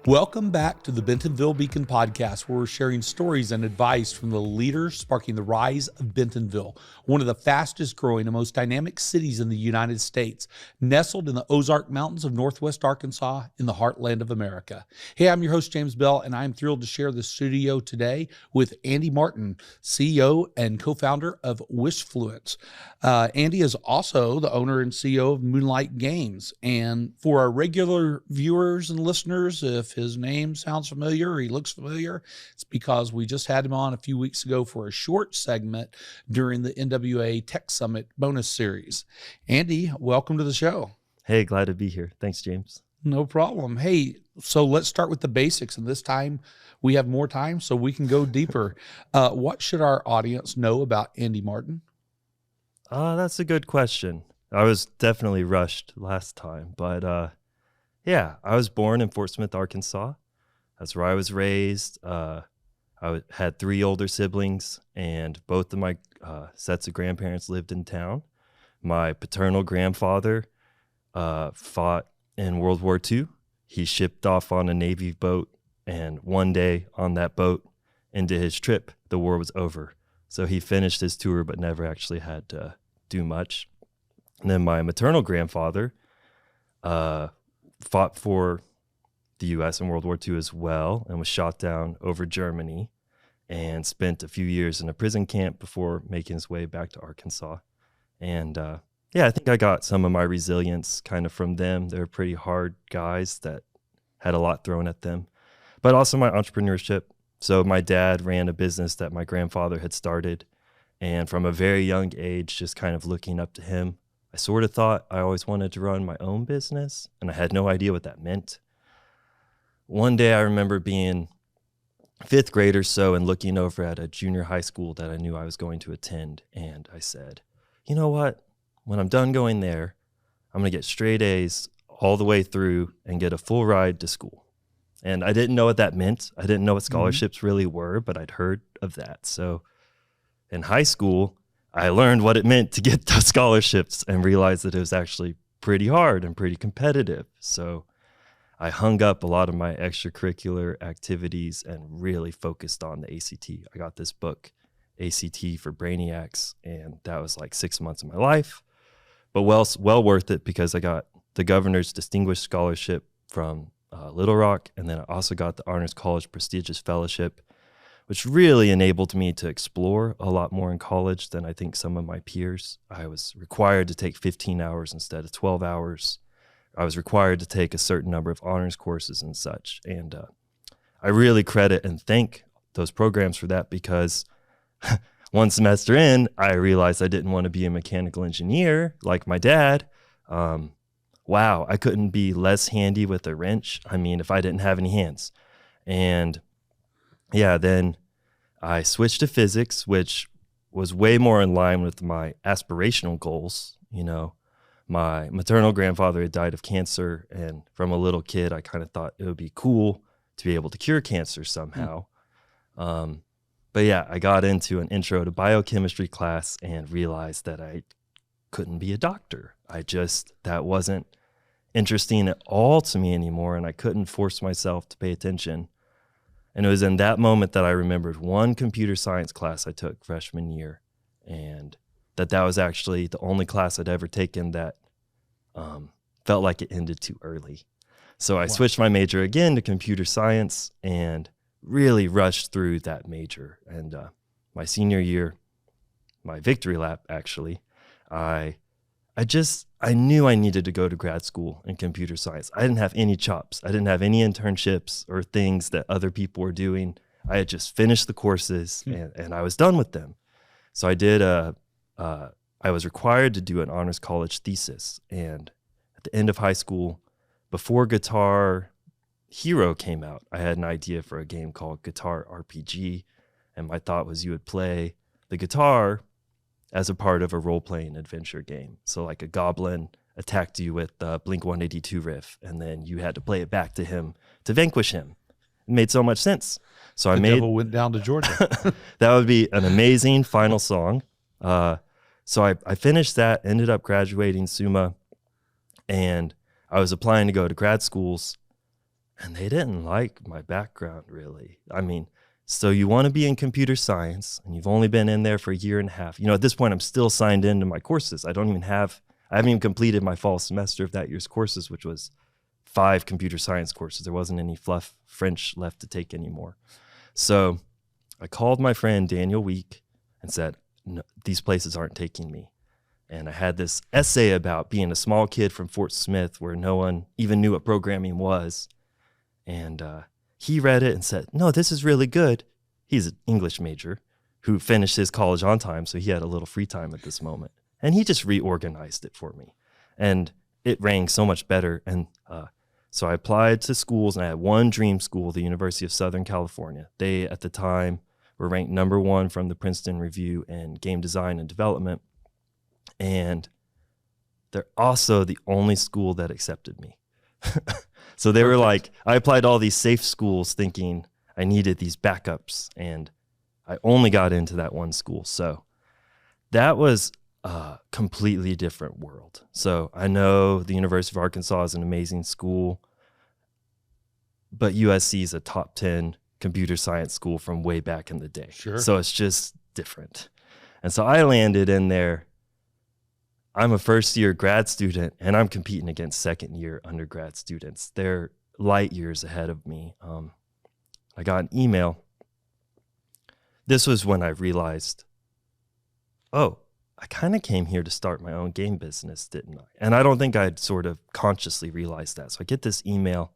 Welcome back to the Bentonville Beacon podcast, where we're sharing stories and advice from the leaders sparking the rise of Bentonville, one of the fastest growing and most dynamic cities in the United States, nestled in the Ozark Mountains of Northwest Arkansas in the heartland of America. Hey, I'm your host, James Bell, and I'm thrilled to share the studio today with Andy Martin, CEO and co-founder of Wishfluence. Andy is also the owner and CEO of Moonlight Games. And for our regular viewers and listeners, if his name sounds familiar or he looks familiar, it's because we just had him on a few weeks ago for a short segment during the NWA Tech Summit bonus series. Andy, welcome to the show. Hey, glad to be here. Thanks, James. No problem. Hey, so let's start with the basics. And this time we have more time so we can go deeper. What should our audience know about Andy Martin? That's a good question. I was definitely rushed last time, but yeah, I was born in Fort Smith, Arkansas. That's where I was raised. Had three older siblings, and both of my sets of grandparents lived in town. My paternal grandfather fought in World War II. He shipped off on a Navy boat, and one day on that boat into his trip, the war was over. So he finished his tour, but never actually had to do much. And then my maternal grandfather fought for the U.S. in World War II as well, and was shot down over Germany and spent a few years in a prison camp before making his way back to Arkansas. And yeah, I think I got some of my resilience kind of from them. They're pretty hard guys that had a lot thrown at them, but also my entrepreneurship. So my dad ran a business that my grandfather had started, and from a very young age, just kind of looking up to him, I sort of thought I always wanted to run my own business, and I had no idea what that meant. One day I remember being fifth grade or so and looking over at a junior high school that I knew I was going to attend, and I said, you know what? When I'm done going there, I'm going to get straight A's all the way through and get a full ride to school. And I didn't know what that meant. I didn't know what scholarships really were, but I'd heard of that. So in high school, I learned what it meant to get those scholarships and realized that it was actually pretty hard and pretty competitive. So I hung up a lot of my extracurricular activities and really focused on the ACT. I got this book, ACT for Brainiacs, and that was like 6 months of my life, but well worth it because I got the Governor's Distinguished Scholarship from Little Rock, and then I also got the Honors College Prestigious Fellowship, which really enabled me to explore a lot more in college than I think some of my peers. I was required to take 15 hours instead of 12 hours. I was required to take a certain number of honors courses and such. And I really credit and thank those programs for that, because one semester in, I realized I didn't want to be a mechanical engineer like my dad. Wow, I couldn't be less handy with a wrench. I mean, if I didn't have any hands. And yeah, then I switched to physics, which was way more in line with my aspirational goals. You know, my maternal grandfather had died of cancer, and from a little kid, I kind of thought it would be cool to be able to cure cancer somehow. But yeah, I got into an intro to biochemistry class and realized that I couldn't be a doctor. That wasn't interesting at all to me anymore, and I couldn't force myself to pay attention. And it was in that moment that I remembered one computer science class I took freshman year, and that was actually the only class I'd ever taken that felt like it ended too early. So I switched my major again to computer science and really rushed through that major. And my senior year, my victory lap actually, I knew I needed to go to grad school in computer science. I didn't have any chops. I didn't have any internships or things that other people were doing. I had just finished the courses and I was done with them. So I was required to do an honors college thesis. And at the end of high school, before Guitar Hero came out, I had an idea for a game called Guitar RPG. And my thought was you would play the guitar as a part of a role-playing adventure game. So like a goblin attacked you with the Blink-182 riff, and then you had to play it back to him to vanquish him. It made so much sense. So the devil went down to Georgia. That would be an amazing final song. So I finished that, ended up graduating SUMA, and I was applying to go to grad schools. And they didn't like my background, really. I mean, so you want to be in computer science, and you've only been in there for a year and a half. At this point, I'm still signed into my courses. I haven't even completed my fall semester of that year's courses, which was 5 computer science courses. There wasn't any fluff French left to take anymore. So I called my friend Daniel Week and said, no, these places aren't taking me. And I had this essay about being a small kid from Fort Smith where no one even knew what programming was. And he read it and said, no, this is really good. He's an English major who finished his college on time, so he had a little free time at this moment. And he just reorganized it for me. And it rang so much better. And so I applied to schools, and I had one dream school, the University of Southern California. They, at the time, were ranked #1 from the Princeton Review in game design and development. And they're also the only school that accepted me. So they were like, I applied to all these safe schools thinking I needed these backups, and I only got into that one school. So that was a completely different world. So I know the University of Arkansas is an amazing school, but USC is a top 10 computer science school from way back in the day. Sure. So it's just different. And so I landed in there. I'm a first-year grad student, and I'm competing against second-year undergrad students. They're light years ahead of me. I got an email. This was when I realized, oh, I kind of came here to start my own game business, didn't I? And I don't think I'd sort of consciously realized that. So I get this email,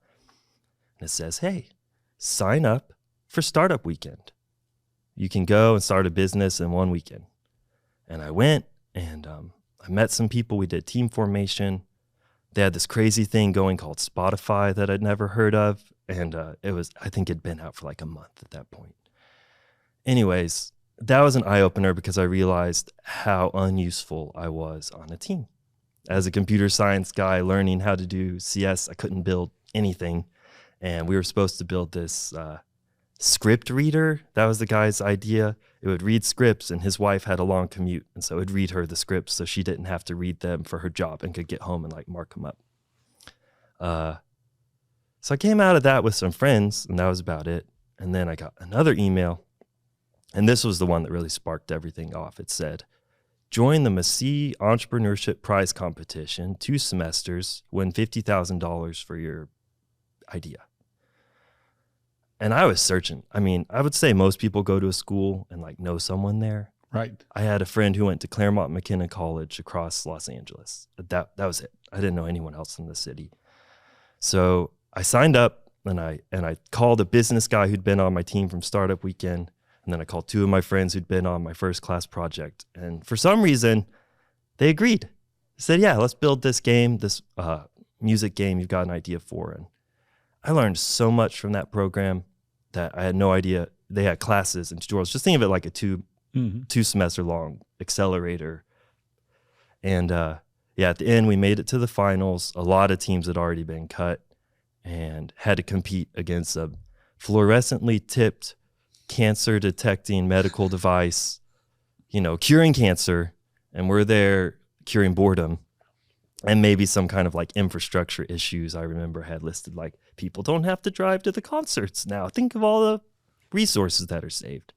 and it says, hey, sign up for Startup Weekend. You can go and start a business in one weekend. And I went, and I met some people. We did team formation. They had this crazy thing going called Spotify that I'd never heard of. And I think it'd been out for like a month at that point. Anyways, that was an eye-opener because I realized how unuseful I was on a team. As a computer science guy learning how to do CS, I couldn't build anything. And we were supposed to build this script reader. That was the guy's idea. It would read scripts, and his wife had a long commute, and so it would read her the scripts so she didn't have to read them for her job and could get home and like mark them up. So I came out of that with some friends, and that was about it. And then I got another email, and this was the one that really sparked everything off. It said, join the Massey Entrepreneurship Prize Competition, 2 semesters, win $50,000 for your idea. And I was searching. I mean, I would say most people go to a school and like know someone there. Right. I had a friend who went to Claremont McKenna College across Los Angeles. That was it. I didn't know anyone else in the city. So I signed up, and I called a business guy who'd been on my team from Startup Weekend. And then I called 2 of my friends who'd been on my first class project. And for some reason, they agreed. They said, yeah, let's build this game, this music game you've got an idea for. And I learned so much from that program that I had no idea. They had classes and tutorials. Just think of it like a 2 semester long accelerator. And at the end, we made it to the finals. A lot of teams had already been cut and had to compete against a fluorescently tipped cancer detecting medical device, curing cancer. And we're there curing boredom. And maybe some kind of like infrastructure issues. I remember had listed like people don't have to drive to the concerts now. Think of all the resources that are saved.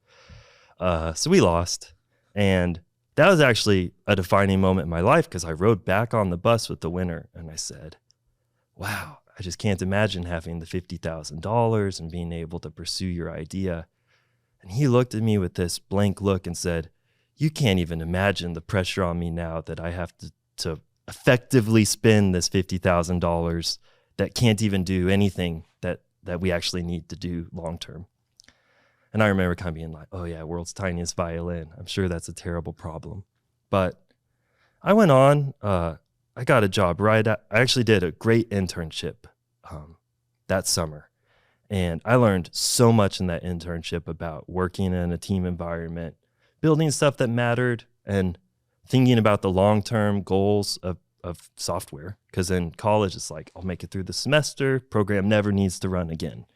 So we lost. And that was actually a defining moment in my life because I rode back on the bus with the winner and I said, wow, I just can't imagine having the $50,000 and being able to pursue your idea. And he looked at me with this blank look and said, you can't even imagine the pressure on me now that I have to effectively spend this $50,000 that can't even do anything that we actually need to do long term. And I remember kind of being like, oh yeah, world's tiniest violin. I'm sure that's a terrible problem. But I went on, I got a job I actually did a great internship that summer. And I learned so much in that internship about working in a team environment, building stuff that mattered, and thinking about the long-term goals of software. Because in college, it's like, I'll make it through the semester, program never needs to run again.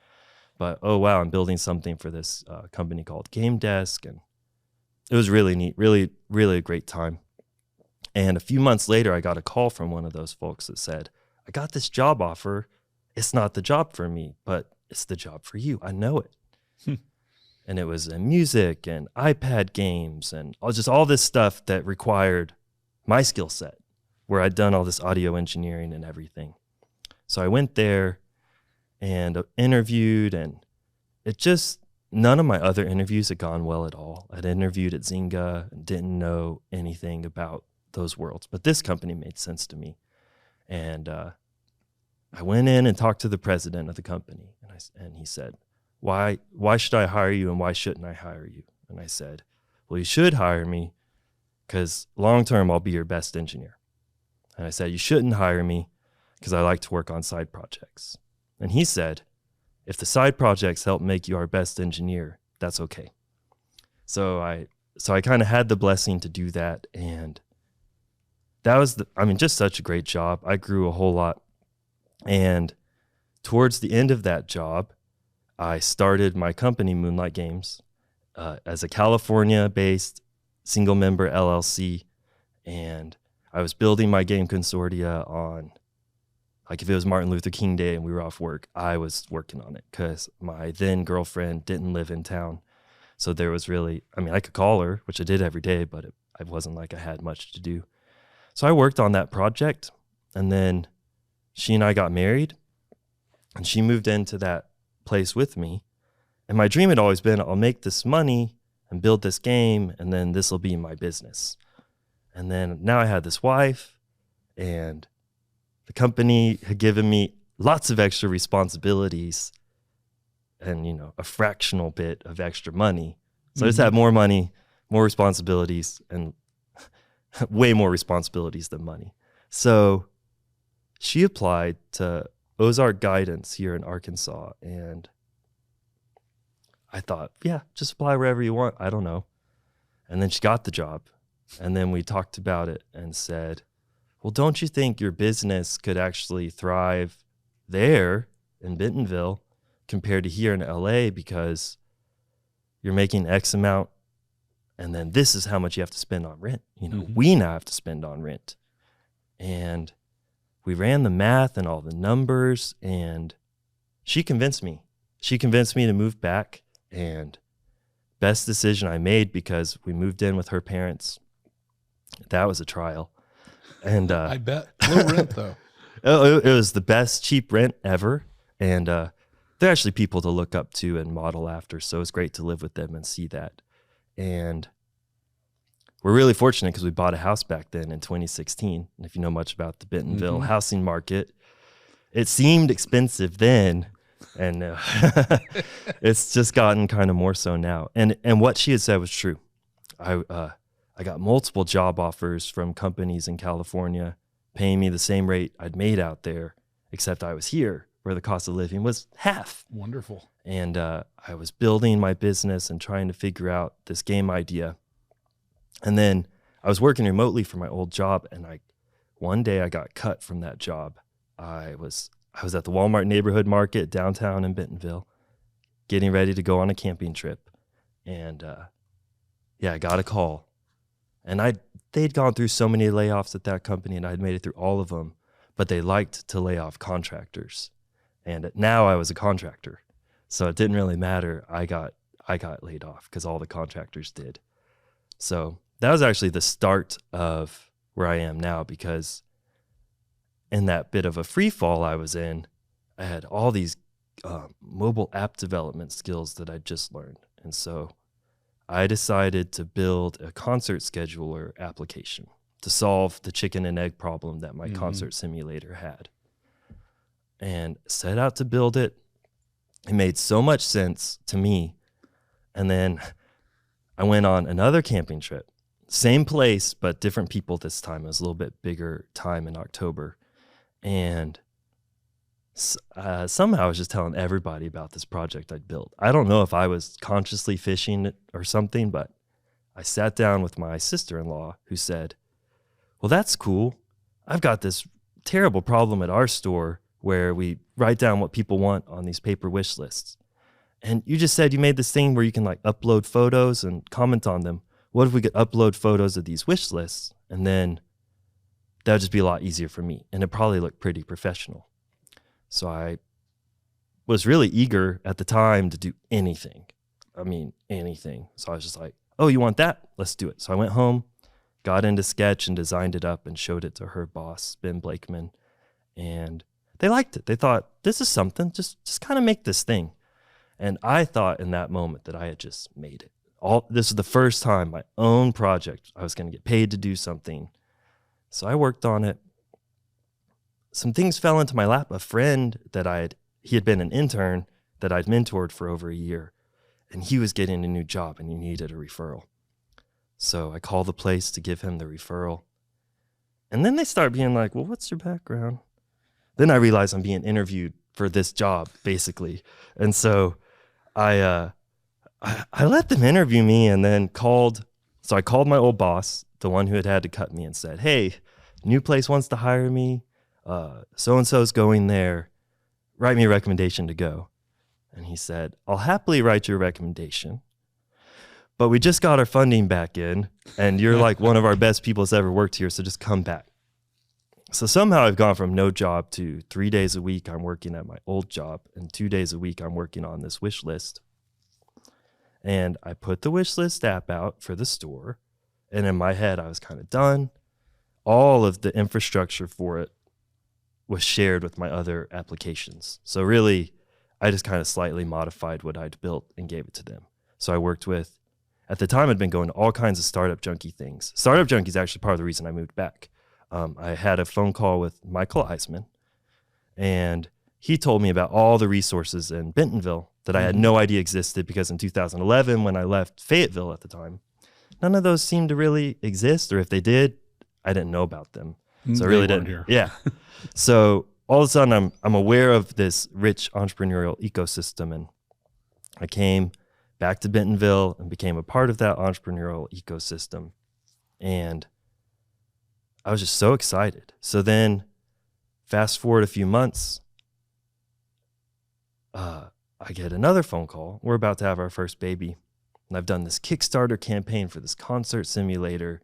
But, oh, wow, I'm building something for this company called Game Desk. And it was really neat, really, really a great time. And a few months later, I got a call from one of those folks that said, I got this job offer. it's not the job for me, but it's the job for you. I know it. And it was in music and iPad games and all this stuff that required my skill set, where I'd done all this audio engineering and everything. So I went there and interviewed, and none of my other interviews had gone well at all. I'd interviewed at Zynga and didn't know anything about those worlds, but this company made sense to me. And I went in and talked to the president of the company, and he said, why should I hire you, and why shouldn't I hire you? And I said, well, you should hire me because long-term I'll be your best engineer. And I said, you shouldn't hire me because I like to work on side projects. And he said, if the side projects help make you our best engineer, that's okay. So I kind of had the blessing to do that. And that was just such a great job. I grew a whole lot. And towards the end of that job, I started my company, Moonlight Games, as a California-based single-member LLC, and I was building my game consortia on, like, if it was Martin Luther King Day and we were off work, I was working on it because my then girlfriend didn't live in town. So there was really, I could call her, which I did every day, but it wasn't like I had much to do. So I worked on that project, and then she and I got married, and she moved into that place with me. And my dream had always been, I'll make this money and build this game, and then this will be my business. And then now I had this wife, and the company had given me lots of extra responsibilities and, a fractional bit of extra money. So I just had more money, more responsibilities, and way more responsibilities than money. So she applied to Ozark Guidance here in Arkansas, and I thought, yeah, just apply wherever you want. I don't know. And then she got the job, and then we talked about it and said, well, don't you think your business could actually thrive there in Bentonville compared to here in LA, because you're making X amount, and then this is how much you have to spend on rent. We now have to spend on rent. And we ran the math and all the numbers, and she convinced me. She convinced me to move back, and best decision I made, because we moved in with her parents. That was a trial. And I bet. Low rent, though. It was the best cheap rent ever. And they're actually people to look up to and model after, so it's great to live with them and see that. And we're really fortunate because we bought a house back then in 2016. And if you know much about the Bentonville housing market, it seemed expensive then, and it's just gotten kind of more so now. And what she had said was true. I got multiple job offers from companies in California paying me the same rate I'd made out there, except I was here where the cost of living was half. Wonderful. And I was building my business and trying to figure out this game idea. And then I was working remotely for my old job, and one day I got cut from that job. I was at the Walmart neighborhood market downtown in Bentonville, getting ready to go on a camping trip. And I got a call. And they'd gone through so many layoffs at that company, and I'd made it through all of them, but they liked to lay off contractors. And now I was a contractor, so it didn't really matter. I got laid off because all the contractors did. So that was actually the start of where I am now, because in that bit of a free fall I was in, I had all these mobile app development skills that I just learned. And so I decided to build a concert scheduler application to solve the chicken and egg problem that my concert simulator had, and set out to build it. It made so much sense to me. And then I went on another camping trip, same place, but different people this time. It was a little bit bigger time in October. And somehow I was just telling everybody about this project I'd built. I don't know if I was consciously fishing it or something, but I sat down with my sister-in-law, who said, well, that's cool. I've got this terrible problem at our store where we write down what people want on these paper wish lists. And you just said you made this thing where you can upload photos and comment on them. What if we could upload photos of these wish lists? And then that would just be a lot easier for me, and it'd probably look pretty professional. So I was really eager at the time to do anything. I mean, anything. So I was just like, oh, you want that? Let's do it. So I went home, got into Sketch and designed it up and showed it to her boss, Ben Blakeman. And they liked it. They thought, this is something, just kind of make this thing. And I thought in that moment that I had just made it. This was the first time my own project, I was going to get paid to do something. So I worked on it. Some things fell into my lap. A friend that he had been an intern that I'd mentored for over a year, and he was getting a new job and he needed a referral. So I called the place to give him the referral. And then they start being like, well, what's your background? Then I realized I'm being interviewed for this job, basically. And so I let them interview me and then I called my old boss, the one who had to cut me, and said, hey, new place wants to hire me. So-and-so's going there. Write me a recommendation to go. And he said, I'll happily write your recommendation, but we just got our funding back in and you're like one of our best people that's ever worked here. So just come back. So somehow I've gone from no job to 3 days a week I'm working at my old job, and 2 days a week I'm working on this wish list. And I put the wish list app out for the store, and in my head I was kind of done. All of the infrastructure for it was shared with my other applications. So really, I just kind of slightly modified what I'd built and gave it to them. So I worked with, at the time I'd been going to all kinds of Startup Junkie things. Startup Junkie is actually part of the reason I moved back. I had a phone call with Michael Eisman, and he told me about all the resources in Bentonville that I had no idea existed, because in 2011, when I left Fayetteville at the time, none of those seemed to really exist, or if they did, I didn't know about them. So I really didn't. Here. Yeah. So all of a sudden I'm aware of this rich entrepreneurial ecosystem, and I came back to Bentonville and became a part of that entrepreneurial ecosystem. And I was just so excited. So then fast forward a few months, I get another phone call. We're about to have our first baby. And I've done this Kickstarter campaign for this concert simulator,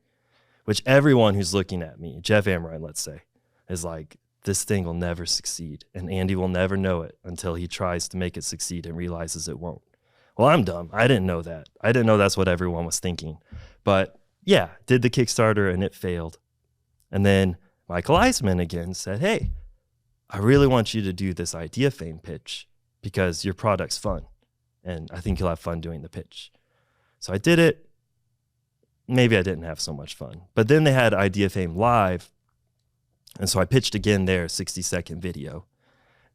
which everyone who's looking at me, Jeff Amrine, let's say, is like, this thing will never succeed. And Andy will never know it until he tries to make it succeed and realizes it won't. Well, I'm dumb. I didn't know that. I didn't know that's what everyone was thinking. But yeah, did the Kickstarter and it failed. And then Michael Eisman again said, hey, I really want you to do this idea fame pitch because your product's fun. And I think you'll have fun doing the pitch. So I did it. Maybe I didn't have so much fun. But then they had Idea Fame Live. And so I pitched again there, 60-second video.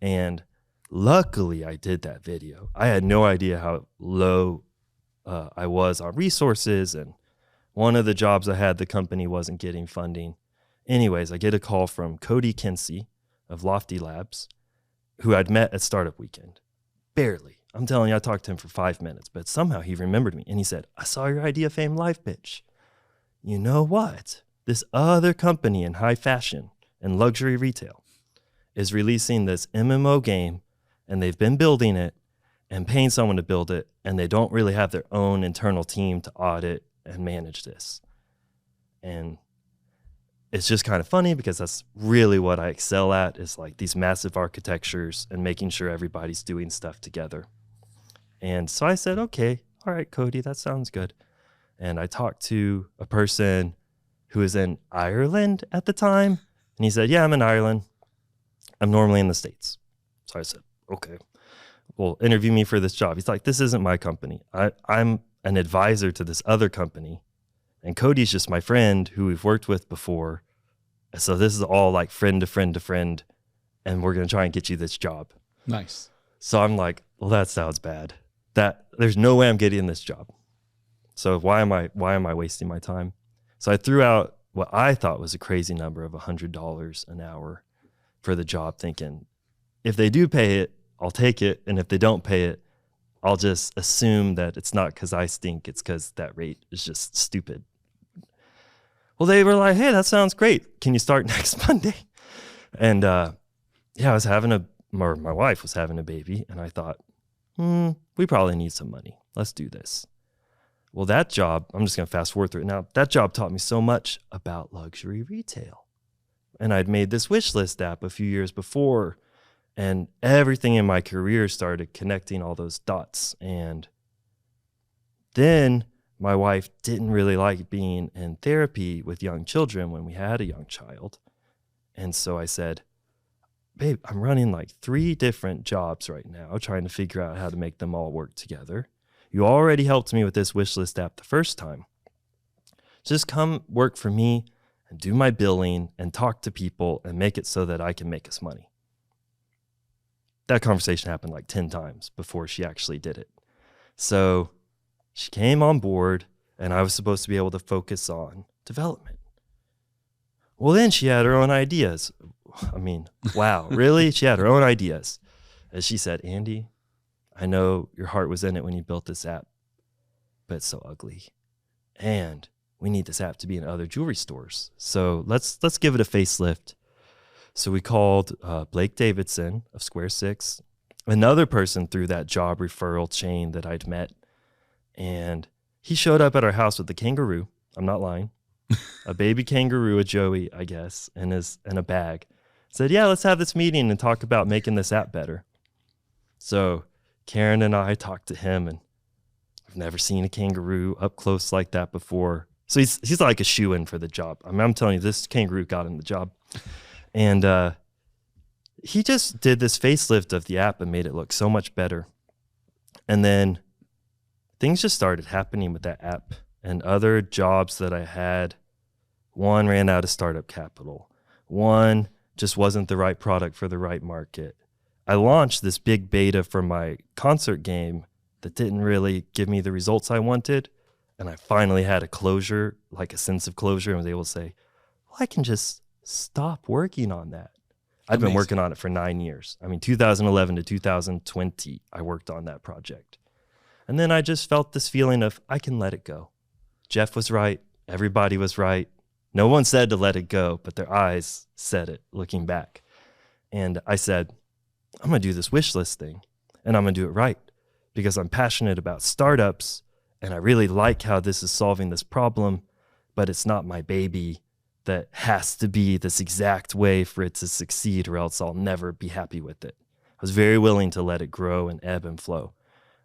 And luckily I did that video. I had no idea how low I was on resources. And one of the jobs I had, the company wasn't getting funding. Anyways, I get a call from Cody Kinsey of Lofty Labs, who I'd met at Startup Weekend. Barely. I'm telling you, I talked to him for 5 minutes, but somehow he remembered me. And he said, I saw your Idea Fame Live pitch. You know what? This other company in high fashion and luxury retail is releasing this MMO game, and they've been building it and paying someone to build it, and they don't really have their own internal team to audit and manage this. And it's just kind of funny because that's really what I excel at, is like these massive architectures and making sure everybody's doing stuff together. And so I said, okay, all right, Cody, that sounds good. And I talked to a person who was in Ireland at the time. And he said, yeah, I'm in Ireland. I'm normally in the States. So I said, okay, well, interview me for this job. He's like, this isn't my company. I'm an advisor to this other company. And Cody's just my friend who we've worked with before. So this is all like friend to friend to friend. And we're going to try and get you this job. Nice. So I'm like, well, that sounds bad. There's no way I'm getting this job. So why am I wasting my time? So I threw out what I thought was a crazy number of $100 an hour for the job, thinking if they do pay it, I'll take it. And if they don't pay it, I'll just assume that it's not because I stink. It's because that rate is just stupid. Well, they were like, hey, that sounds great. Can you start next Monday? And I was my wife was having a baby. And I thought, we probably need some money. Let's do this. Well, that job, I'm just going to fast forward through it now. That job taught me so much about luxury retail. And I'd made this wish list app a few years before. And everything in my career started connecting all those dots. And then my wife didn't really like being in therapy with young children when we had a young child. And so I said, babe, I'm running like 3 different jobs right now, trying to figure out how to make them all work together. You already helped me with this Wishlist app the first time. Just come work for me and do my billing and talk to people and make it so that I can make us money. That conversation happened like 10 times before she actually did it. So she came on board, and I was supposed to be able to focus on development. Well, then she had her own ideas. I mean, wow, really? She had her own ideas. And she said, Andy, I know your heart was in it when you built this app, but it's so ugly. And we need this app to be in other jewelry stores. So let's give it a facelift. So we called Blake Davidson of Square Six, another person through that job referral chain that I'd met. And he showed up at our house with a kangaroo. I'm not lying. A baby kangaroo, a Joey, I guess, in a bag. Said, yeah, let's have this meeting and talk about making this app better. So Karen and I talked to him, and I've never seen a kangaroo up close like that before. So he's like a shoo-in for the job. I mean, I'm telling you, this kangaroo got him the job. And he just did this facelift of the app and made it look so much better. And then things just started happening with that app, and other jobs that I had. One ran out of startup capital. One just wasn't the right product for the right market. I launched this big beta for my concert game that didn't really give me the results I wanted. And I finally had a closure, like a sense of closure, and was able to say, well, I can just stop working on that. I'd been working on it for 9 years. I mean, 2011 to 2020, I worked on that project. And then I just felt this feeling of, I can let it go. Jeff was right. Everybody was right. No one said to let it go, but their eyes said it looking back. And I said, I'm going to do this wish list thing, and I'm going to do it right, because I'm passionate about startups, and I really like how this is solving this problem, but it's not my baby that has to be this exact way for it to succeed, or else I'll never be happy with it. I was very willing to let it grow and ebb and flow,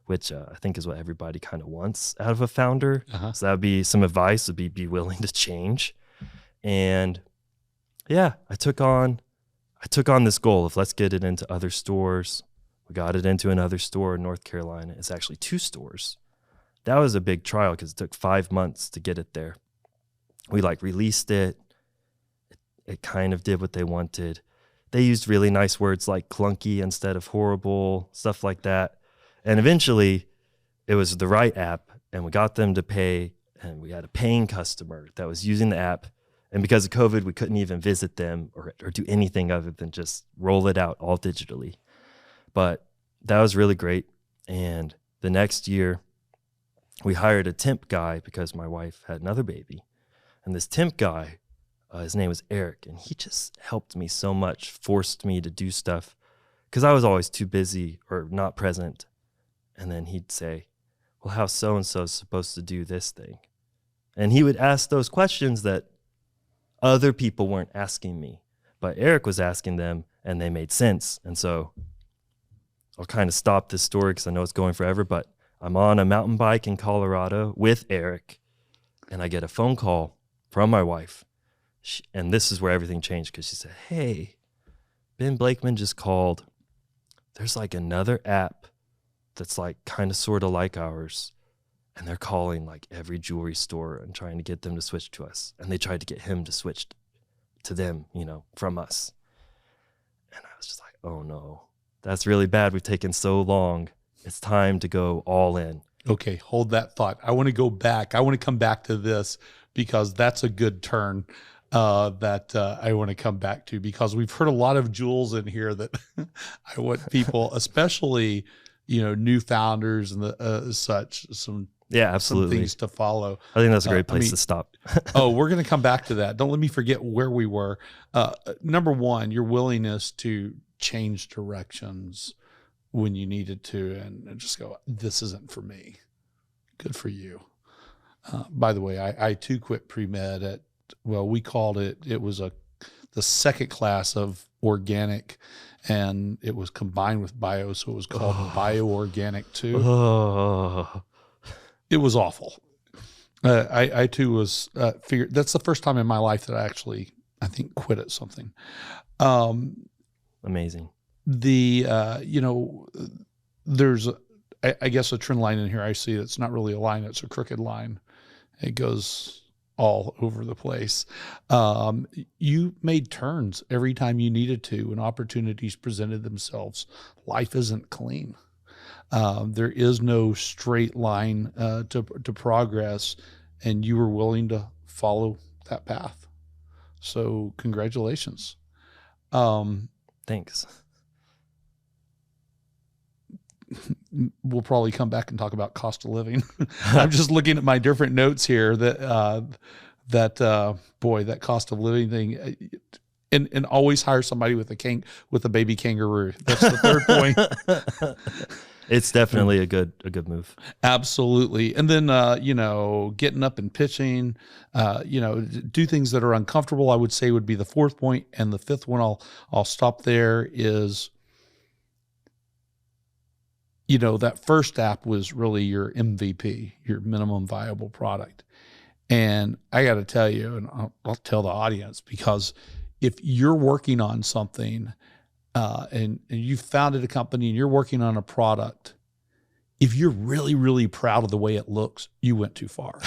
which I think is what everybody kind of wants out of a founder. So that would be some advice, would be willing to change. And yeah, I took on this goal of let's get it into other stores. We got it into another store in North Carolina. It's actually 2 stores. That was a big trial because it took 5 months to get it there. We released it. It kind of did what they wanted. They used really nice words like clunky instead of horrible, stuff like that. And eventually it was the right app, and we got them to pay, and we had a paying customer that was using the app. And because of COVID, we couldn't even visit them or do anything other than just roll it out all digitally. But that was really great. And the next year, we hired a temp guy because my wife had another baby. And this temp guy, his name was Eric, and he just helped me so much, forced me to do stuff because I was always too busy or not present. And then he'd say, well, how's so-and-so supposed to do this thing? And he would ask those questions that other people weren't asking me, but Eric was asking them, and they made sense. And so I'll kind of stop this story because I know it's going forever, but I'm on a mountain bike in Colorado with Eric, and I get a phone call from my wife. And this is where everything changed, because she said, hey, Ben Blakeman just called. There's another app that's kind of sort of like ours. And they're calling every jewelry store and trying to get them to switch to us. And they tried to get him to switch to them, from us. And I was just like, oh no, that's really bad. We've taken so long. It's time to go all in. Okay, hold that thought. I want to go back. I want to come back to this because that's a good turn that I want to come back to, because we've heard a lot of jewels in here that I want people, especially, new founders and such, some absolutely, things to follow. I think that's a great place to stop. We're going to come back to that. Don't let me forget where we were. Number one, your willingness to change directions when you needed to, and just go, this isn't for me. Good for you. By the way, I too quit pre-med at, we called it was the second class of organic and it was combined with bio, so it was called Bioorganic 2. Oh, It was awful. I too was figured. That's the first time in my life that I actually, I think, quit at something. amazing. There's, I guess, a trend line in here I see that's not really a line, it's a crooked line. It goes all over the place. You made turns every time you needed to when opportunities presented themselves. Life isn't clean. There is no straight line to progress, and you were willing to follow that path. So congratulations. Thanks. We'll probably come back and talk about cost of living. I'm just looking at my different notes here that that cost of living thing, and always hire somebody with a baby kangaroo. That's the third point. It's definitely a good move. Absolutely. And then, getting up and pitching, do things that are uncomfortable, I would say would be the fourth point. And the fifth one, I'll stop there is, that first app was really your MVP, your minimum viable product. And I got to tell you, and I'll tell the audience, because if you're working on something and you founded a company and you're working on a product, if you're really, really proud of the way it looks, you went too far.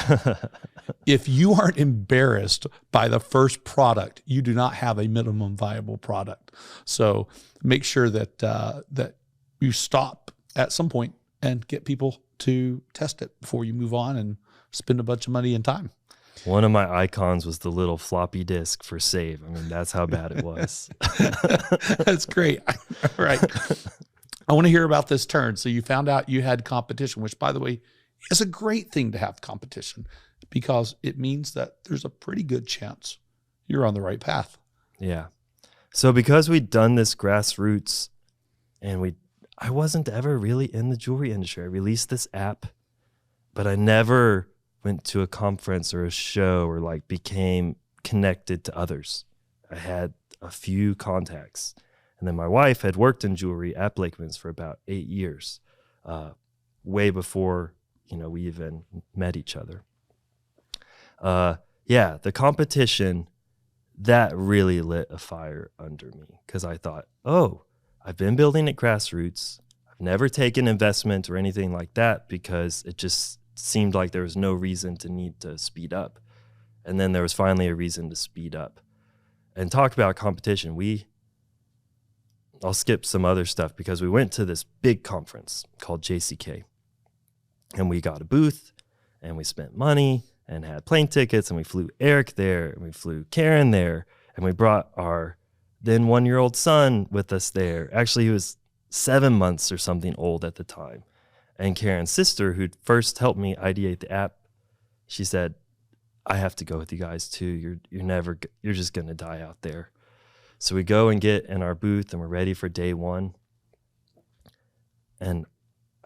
If you aren't embarrassed by the first product, you do not have a minimum viable product. So make sure that you stop at some point and get people to test it before you move on and spend a bunch of money and time. One of my icons was the little floppy disk for save. I mean, that's how bad it was. That's great. All right. I want to hear about this turn. So you found out you had competition, which, by the way, is a great thing to have competition, because it means that there's a pretty good chance you're on the right path. Yeah. So because we'd done this grassroots and I wasn't ever really in the jewelry industry. I released this app, but I never went to a conference or a show or became connected to others. I had a few contacts. And then my wife had worked in jewelry at Blakeman's for about 8 years, way before, we even met each other. The competition, that really lit a fire under me, because I thought, I've been building at grassroots. I've never taken investment or anything like that, because it just seemed like there was no reason to need to speed up. And then there was finally a reason to speed up. And talk about competition, I'll skip some other stuff, because we went to this big conference called JCK, and we got a booth, and we spent money and had plane tickets, and we flew Eric there, and we flew Karen there, and we brought our then 1-year-old son with us there. Actually, he was 7 months or something old at the time. And Karen's sister, who'd first helped me ideate the app, she said, I have to go with you guys too. You're just going to die out there. So we go and get in our booth, and we're ready for day one. And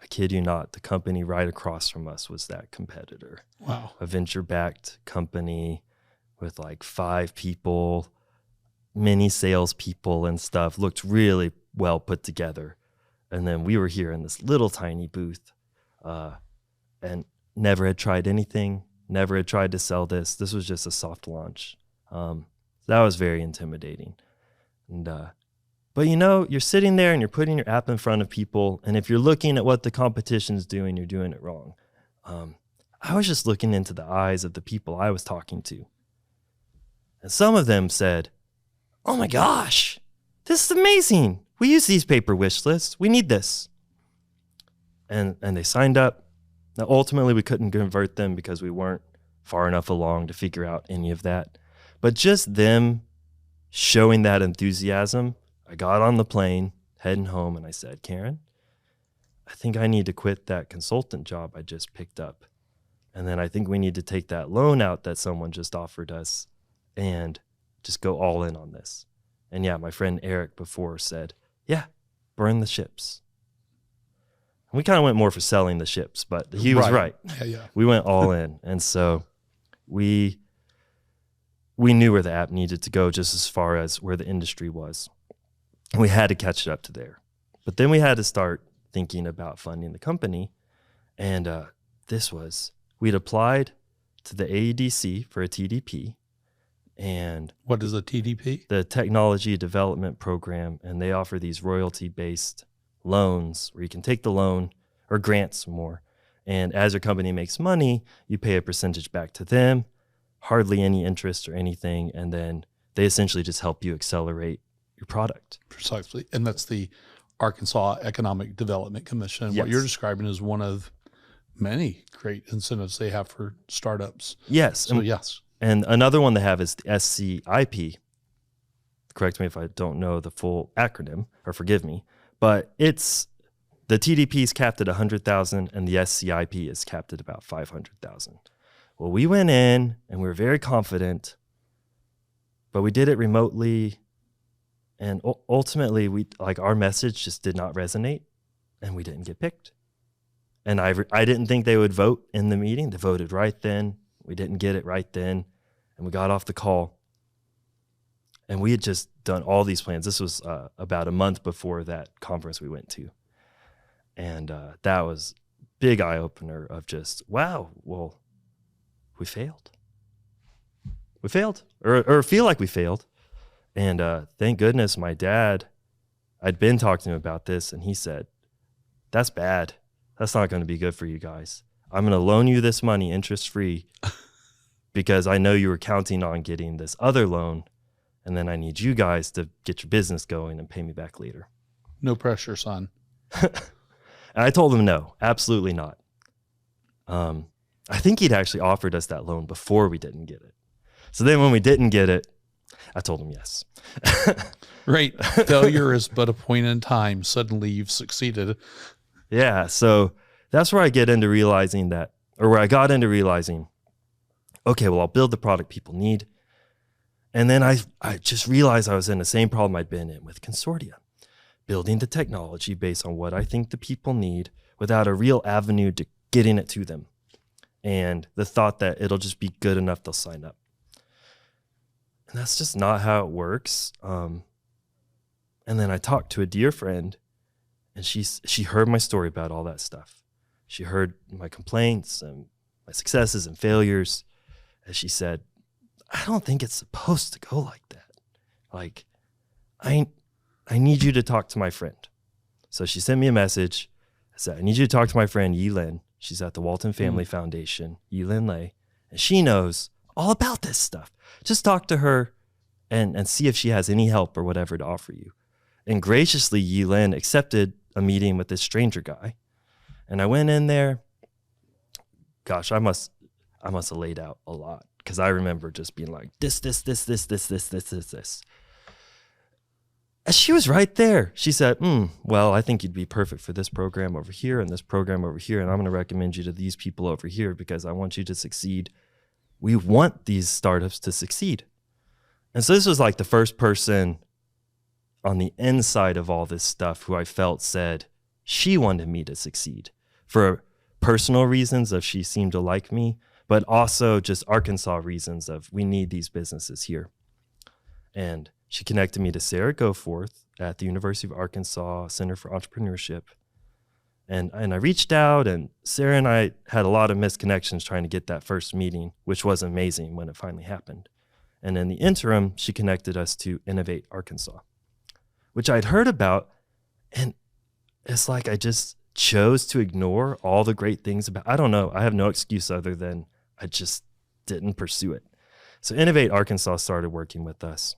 I kid you not, the company right across from us was that competitor. Wow. A venture-backed company with 5 people, many salespeople and stuff, looked really well put together. And then we were here in this little tiny booth and never had tried anything, never had tried to sell this. This was just a soft launch. That was very intimidating. And but you're sitting there and you're putting your app in front of people, and if you're looking at what the competition's doing, you're doing it wrong. I was just looking into the eyes of the people I was talking to. And some of them said, oh my gosh, this is amazing. We use these paper wish lists. We need this. And they signed up. Now, ultimately, we couldn't convert them because we weren't far enough along to figure out any of that. But just them showing that enthusiasm, I got on the plane, heading home, and I said, Karen, I think I need to quit that consultant job I just picked up. And then I think we need to take that loan out that someone just offered us and just go all in on this. And yeah, my friend Eric before said, yeah, burn the ships. And we kind of went more for selling the ships, but he was right. Yeah. We went all in. And so we knew where the app needed to go, just as far as where the industry was. We had to catch it up to there. But then we had to start thinking about funding the company. And we'd applied to the AEDC for a TDP. And what is a TDP? The Technology Development Program. And they offer these royalty-based loans where you can take the loan, or grants more. And as your company makes money, you pay a percentage back to them, hardly any interest or anything. And then they essentially just help you accelerate your product. Precisely. And that's the Arkansas Economic Development Commission. Yes. What you're describing is one of many great incentives they have for startups. Yes. So yes. And another one they have is the SCIP. Correct me if I don't know the full acronym, or forgive me. But it's the TDP is capped at 100,000 and the SCIP is capped at about 500,000. Well, we went in and we were very confident, but we did it remotely. And ultimately, our message just did not resonate, and we didn't get picked. And I didn't think they would vote in the meeting. They voted right then. We didn't get it right then, and we got off the call. And we had just done all these plans. This was about a month before that conference we went to, and that was big eye opener of just, wow, well, we failed. We failed, or feel like we failed. And thank goodness my dad, I'd been talking to him about this, and he said, that's bad. That's not going to be good for you guys. I'm going to loan you this money interest-free because I know you were counting on getting this other loan, and then I need you guys to get your business going and pay me back later. No pressure, son. And I told him no, absolutely not. I think he'd actually offered us that loan before we didn't get it. So then when we didn't get it, I told him yes. Right. Failure is but a point in time. Suddenly you've succeeded. Yeah. So that's where I get into realizing that, or where I got into realizing, okay, well, I'll build the product people need. And then I just realized I was in the same problem I'd been in with Consortia, building the technology based on what I think the people need without a real avenue to getting it to them. And the thought that it'll just be good enough they'll sign up. And that's just not how it works. And then I talked to a dear friend, and she heard my story about all that stuff. She heard my complaints and my successes and failures. And she said, I don't think it's supposed to go like that. Like, I need you to talk to my friend. So she sent me a message. I said, I need you to talk to my friend, Yi Lin. She's at the Walton Family Foundation, Yi Lin Lei. And she knows all about this stuff. Just talk to her and see if she has any help or whatever to offer you. And graciously, Yi Lin accepted a meeting with this stranger guy. And I went in there. Gosh, I must have laid out a lot, because I remember just being like, this. And she was right there. She said, well, I think you'd be perfect for this program over here and this program over here. And I'm going to recommend you to these people over here because I want you to succeed. We want these startups to succeed. And so this was like the first person on the inside of all this stuff who I felt said she wanted me to succeed for personal reasons of she seemed to like me, but also just Arkansas reasons of we need these businesses here. And she connected me to Sarah Goforth at the University of Arkansas Center for Entrepreneurship. And I reached out, and Sarah and I had a lot of misconnections trying to get that first meeting, which was amazing when it finally happened. And in the interim, she connected us to Innovate Arkansas, which I'd heard about. And it's like I just chose to ignore all the great things about, I don't know, I have no excuse other than I just didn't pursue it. So Innovate Arkansas started working with us.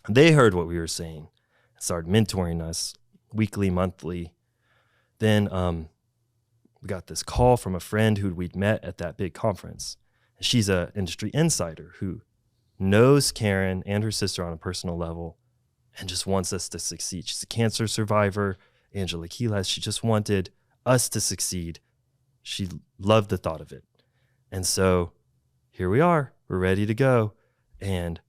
They heard what we were saying, started mentoring us weekly, monthly. Then we got this call from a friend who we'd met at that big conference. She's an industry insider who knows Karen and her sister on a personal level and just wants us to succeed. She's a cancer survivor, Angela Quiles. She just wanted us to succeed. She loved the thought of it. And so here we are. We're ready to go. And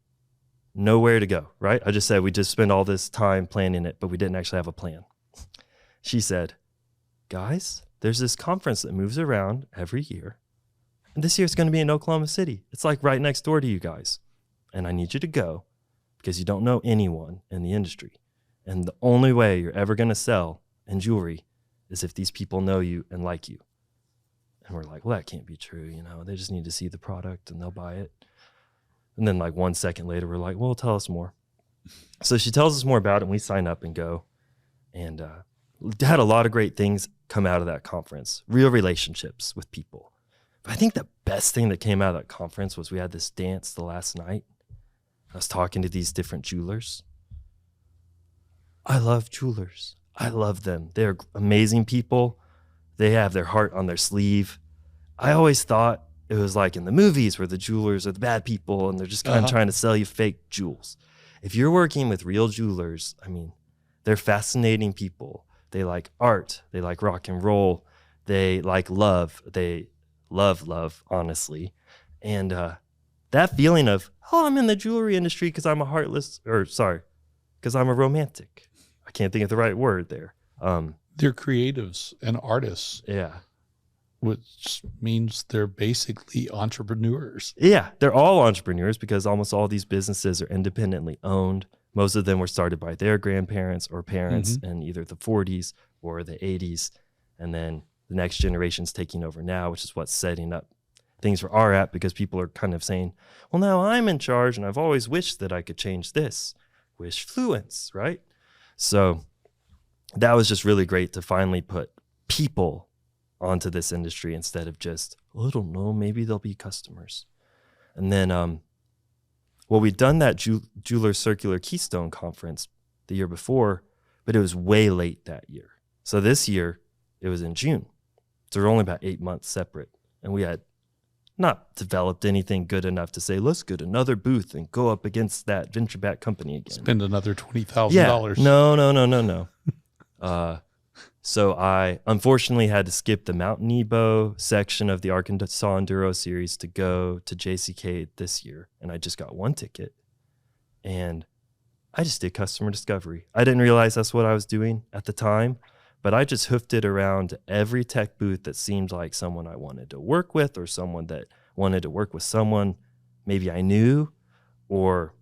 nowhere to go, right? I just said we just spent all this time planning it, but we didn't actually have a plan. She said, guys, there's this conference that moves around every year. And this year it's going to be in Oklahoma City. It's like right next door to you guys. And I need you to go because you don't know anyone in the industry. And the only way you're ever going to sell in jewelry is if these people know you and like you. And we're like, well, that can't be true. You know, they just need to see the product and they'll buy it. And then like 1 second later, we're like, well, tell us more. So she tells us more about it and we sign up and go. And had a lot of great things come out of that conference, real relationships with people. But I think the best thing that came out of that conference was we had this dance the last night. I was talking to these different jewelers. I love jewelers. I love them. They're amazing people. They have their heart on their sleeve. I always thought it was like in the movies where the jewelers are the bad people and they're just kind of trying to sell you fake jewels. If you're working with real jewelers, I mean, they're fascinating people. They like art. They like rock and roll. They like love. They love, honestly. And that feeling of, oh, I'm in the jewelry industry because I'm because I'm a romantic. I can't think of the right word there. They're creatives and artists. Yeah. Which means they're basically entrepreneurs. Yeah, they're all entrepreneurs because almost all these businesses are independently owned. Most of them were started by their grandparents or parents in either the 40s or the 80s. And then the next generation's taking over now, which is what's setting up things for our app because people are kind of saying, well, now I'm in charge and I've always wished that I could change this. Wishfluence, right? So that was just really great to finally put people onto this industry instead of just, I don't know, maybe they'll be customers. And then, well, we'd done that Jeweler Circular Keystone conference the year before, but it was way late that year. So this year, it was in June. So we're only about 8 months separate. And we had not developed anything good enough to say, let's get another booth and go up against that venture-backed company again. Spend another $20,000. Yeah. No. So I unfortunately had to skip the Mount Nebo section of the Arkansas Enduro Series to go to JCK this year. And I just got one ticket. And I just did customer discovery. I didn't realize that's what I was doing at the time, but I just hoofed it around to every tech booth that seemed like someone I wanted to work with or someone that wanted to work with someone maybe I knew. Or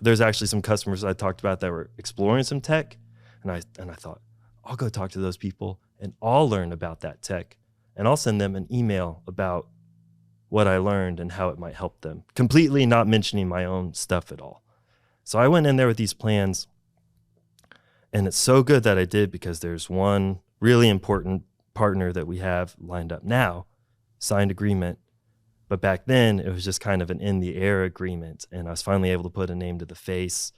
there's actually some customers I talked about that were exploring some tech. And I thought, I'll go talk to those people and I'll learn about that tech and I'll send them an email about what I learned and how it might help them, completely not mentioning my own stuff at all. So I went in there with these plans and it's so good that I did because there's one really important partner that we have lined up now, signed agreement. But back then it was just kind of an in the air agreement. And I was finally able to put a name to the face,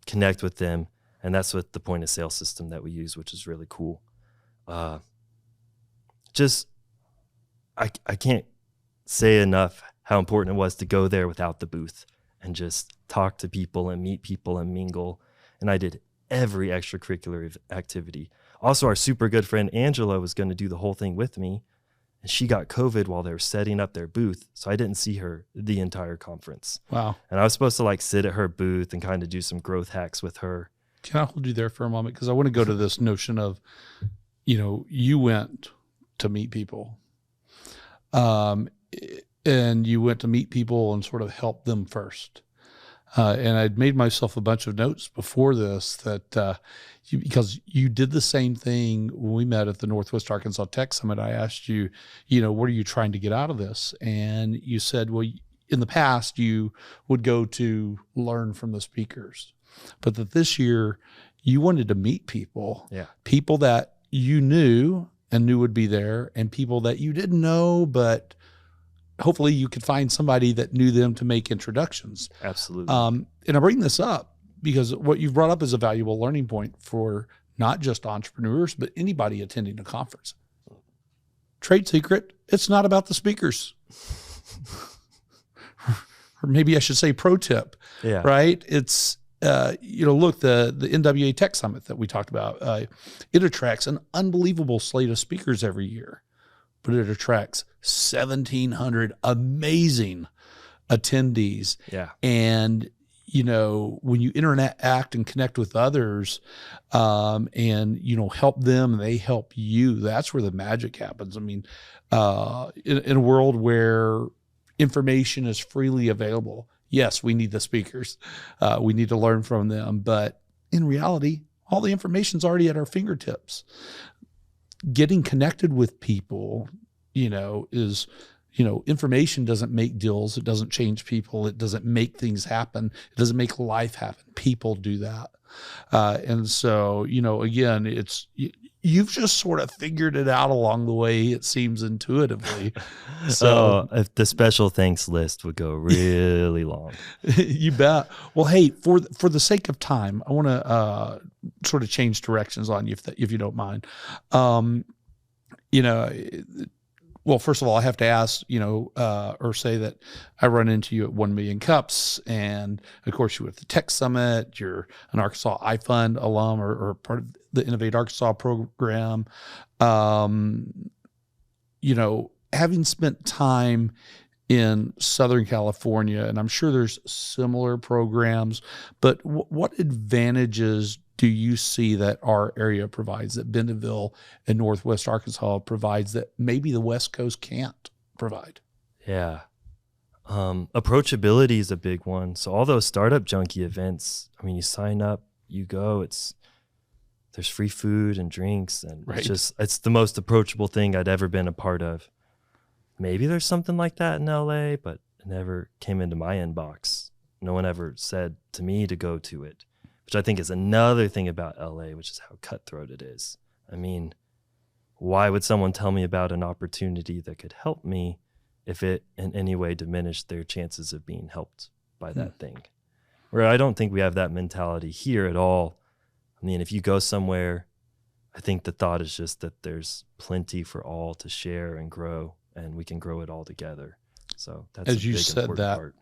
connect with them. And that's what the point of sale system that we use, which is really cool. I can't say enough how important it was to go there without the booth and just talk to people and meet people and mingle. And I did every extracurricular activity. Also, our super good friend Angela was going to do the whole thing with me. And she got COVID while they were setting up their booth. So I didn't see her the entire conference. Wow. And I was supposed to like sit at her booth and kind of do some growth hacks with her. Can I hold you there for a moment? Because I want to go to this notion of, you went to meet people. And you went to meet people and sort of help them first. And I'd made myself a bunch of notes before this that because you did the same thing when we met at the Northwest Arkansas Tech Summit. I asked you, what are you trying to get out of this? And you said, well, in the past, you would go to learn from the speakers. But that this year you wanted to meet people, people that you knew and knew would be there and people that you didn't know, but hopefully you could find somebody that knew them to make introductions. Absolutely. And I bring this up because what you've brought up is a valuable learning point for not just entrepreneurs, but anybody attending a conference. Trade secret, it's not about the speakers. Or maybe I should say pro tip, right? It's, look, the NWA Tech Summit that we talked about, it attracts an unbelievable slate of speakers every year, but it attracts 1,700 amazing attendees. Yeah. And, when you interact and connect with others and, help them, they help you, that's where the magic happens. I mean, in a world where information is freely available, yes, we need the speakers. We need to learn from them, but in reality, all the information's already at our fingertips. Getting connected with people, is, information doesn't make deals. It doesn't change people. It doesn't make things happen. It doesn't make life happen. People do that. And so, again, you've just sort of figured it out along the way, it seems intuitively. So if the special thanks list would go really long. You bet. Well, hey, for the sake of time, I want to sort of change directions on you if you don't mind. Well, first of all, I have to ask, or say that I run into you at 1 Million Cups, and of course you're at the Tech Summit. You're an Arkansas iFund alum or part of the Innovate Arkansas program. Having spent time in Southern California, and I'm sure there's similar programs, but what advantages do you see that our area provides, that Bentonville and Northwest Arkansas provides, that maybe the West Coast can't provide? Yeah. Approachability is a big one. So all those startup junkie events, you sign up, you go, there's free food and drinks, and right. It's the most approachable thing I'd ever been a part of. Maybe there's something like that in LA, but it never came into my inbox. No one ever said to me to go to it, which I think is another thing about LA, which is how cutthroat it is. Why would someone tell me about an opportunity that could help me if it in any way diminished their chances of being helped by that thing? Where I don't think we have that mentality here at all. If you go somewhere, I think the thought is just that there's plenty for all to share and grow, and we can grow it all together. So that's as a you big, said important that, part.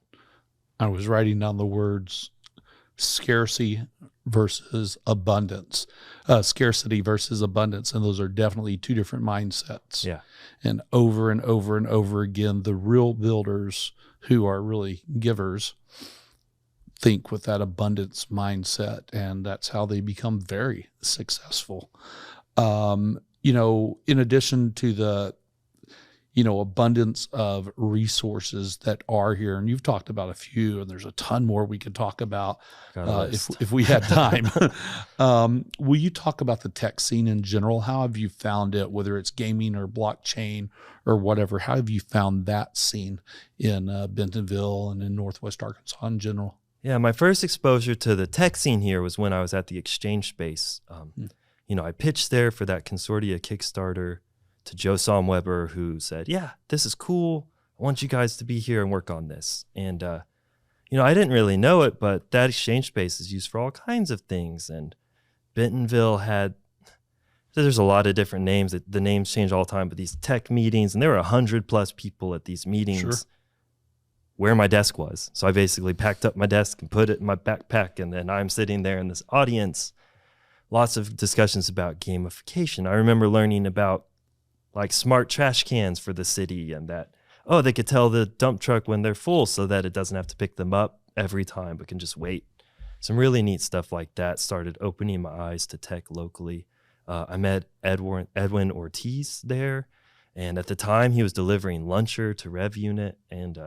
I was writing down the words scarcity versus abundance, scarcity versus abundance. And those are definitely two different mindsets. Yeah. And over and over and over again, the real builders who are really givers think with that abundance mindset, and that's how they become very successful. In addition to the, abundance of resources that are here, and you've talked about a few, and there's a ton more we could talk about if we had time. Will you talk about the tech scene in general? How have you found it, whether it's gaming or blockchain or whatever? How have you found that scene in Bentonville and in Northwest Arkansas in general? Yeah, my first exposure to the tech scene here was when I was at the Exchange Space. I pitched there for that Consortia Kickstarter to Joe Somweber, who said, yeah, this is cool. I want you guys to be here and work on this. And, I didn't really know it, but that Exchange Space is used for all kinds of things. And Bentonville there's a lot of different names. The names change all the time, but these tech meetings, and there were 100+ people at these meetings. Sure. Where my desk was. So I basically packed up my desk and put it in my backpack, and then I'm sitting there in this audience. Lots of discussions about gamification. I remember learning about smart trash cans for the city, and that, they could tell the dump truck when they're full so that it doesn't have to pick them up every time, but can just wait. Some really neat stuff like that started opening my eyes to tech locally. I met Edwin Ortiz there, and at the time he was delivering Luncher to Rev Unit, and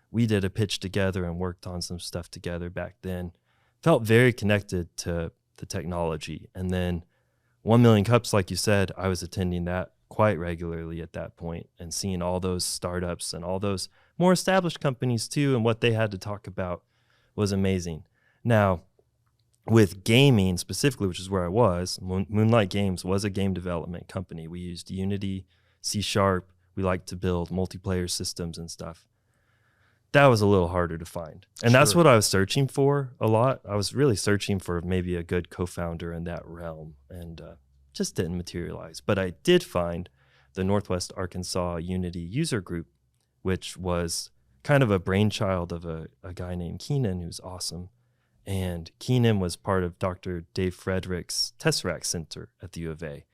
we did a pitch together and worked on some stuff together back then. Felt very connected to the technology. And then 1 Million Cups, like you said, I was attending that quite regularly at that point and seeing all those startups and all those more established companies too, and what they had to talk about was amazing. Now, with gaming specifically, which is where I was, Moonlight Games was a game development company. We used Unity, C#. We liked to build multiplayer systems and stuff. That was a little harder to find. And That's what I was searching for a lot. I was really searching for maybe a good co-founder in that realm, and just didn't materialize. But I did find the Northwest Arkansas Unity user group, which was kind of a brainchild of a guy named Keenan, who's awesome. And Keenan was part of Dr. Dave Frederick's Tesseract Center at the U of A.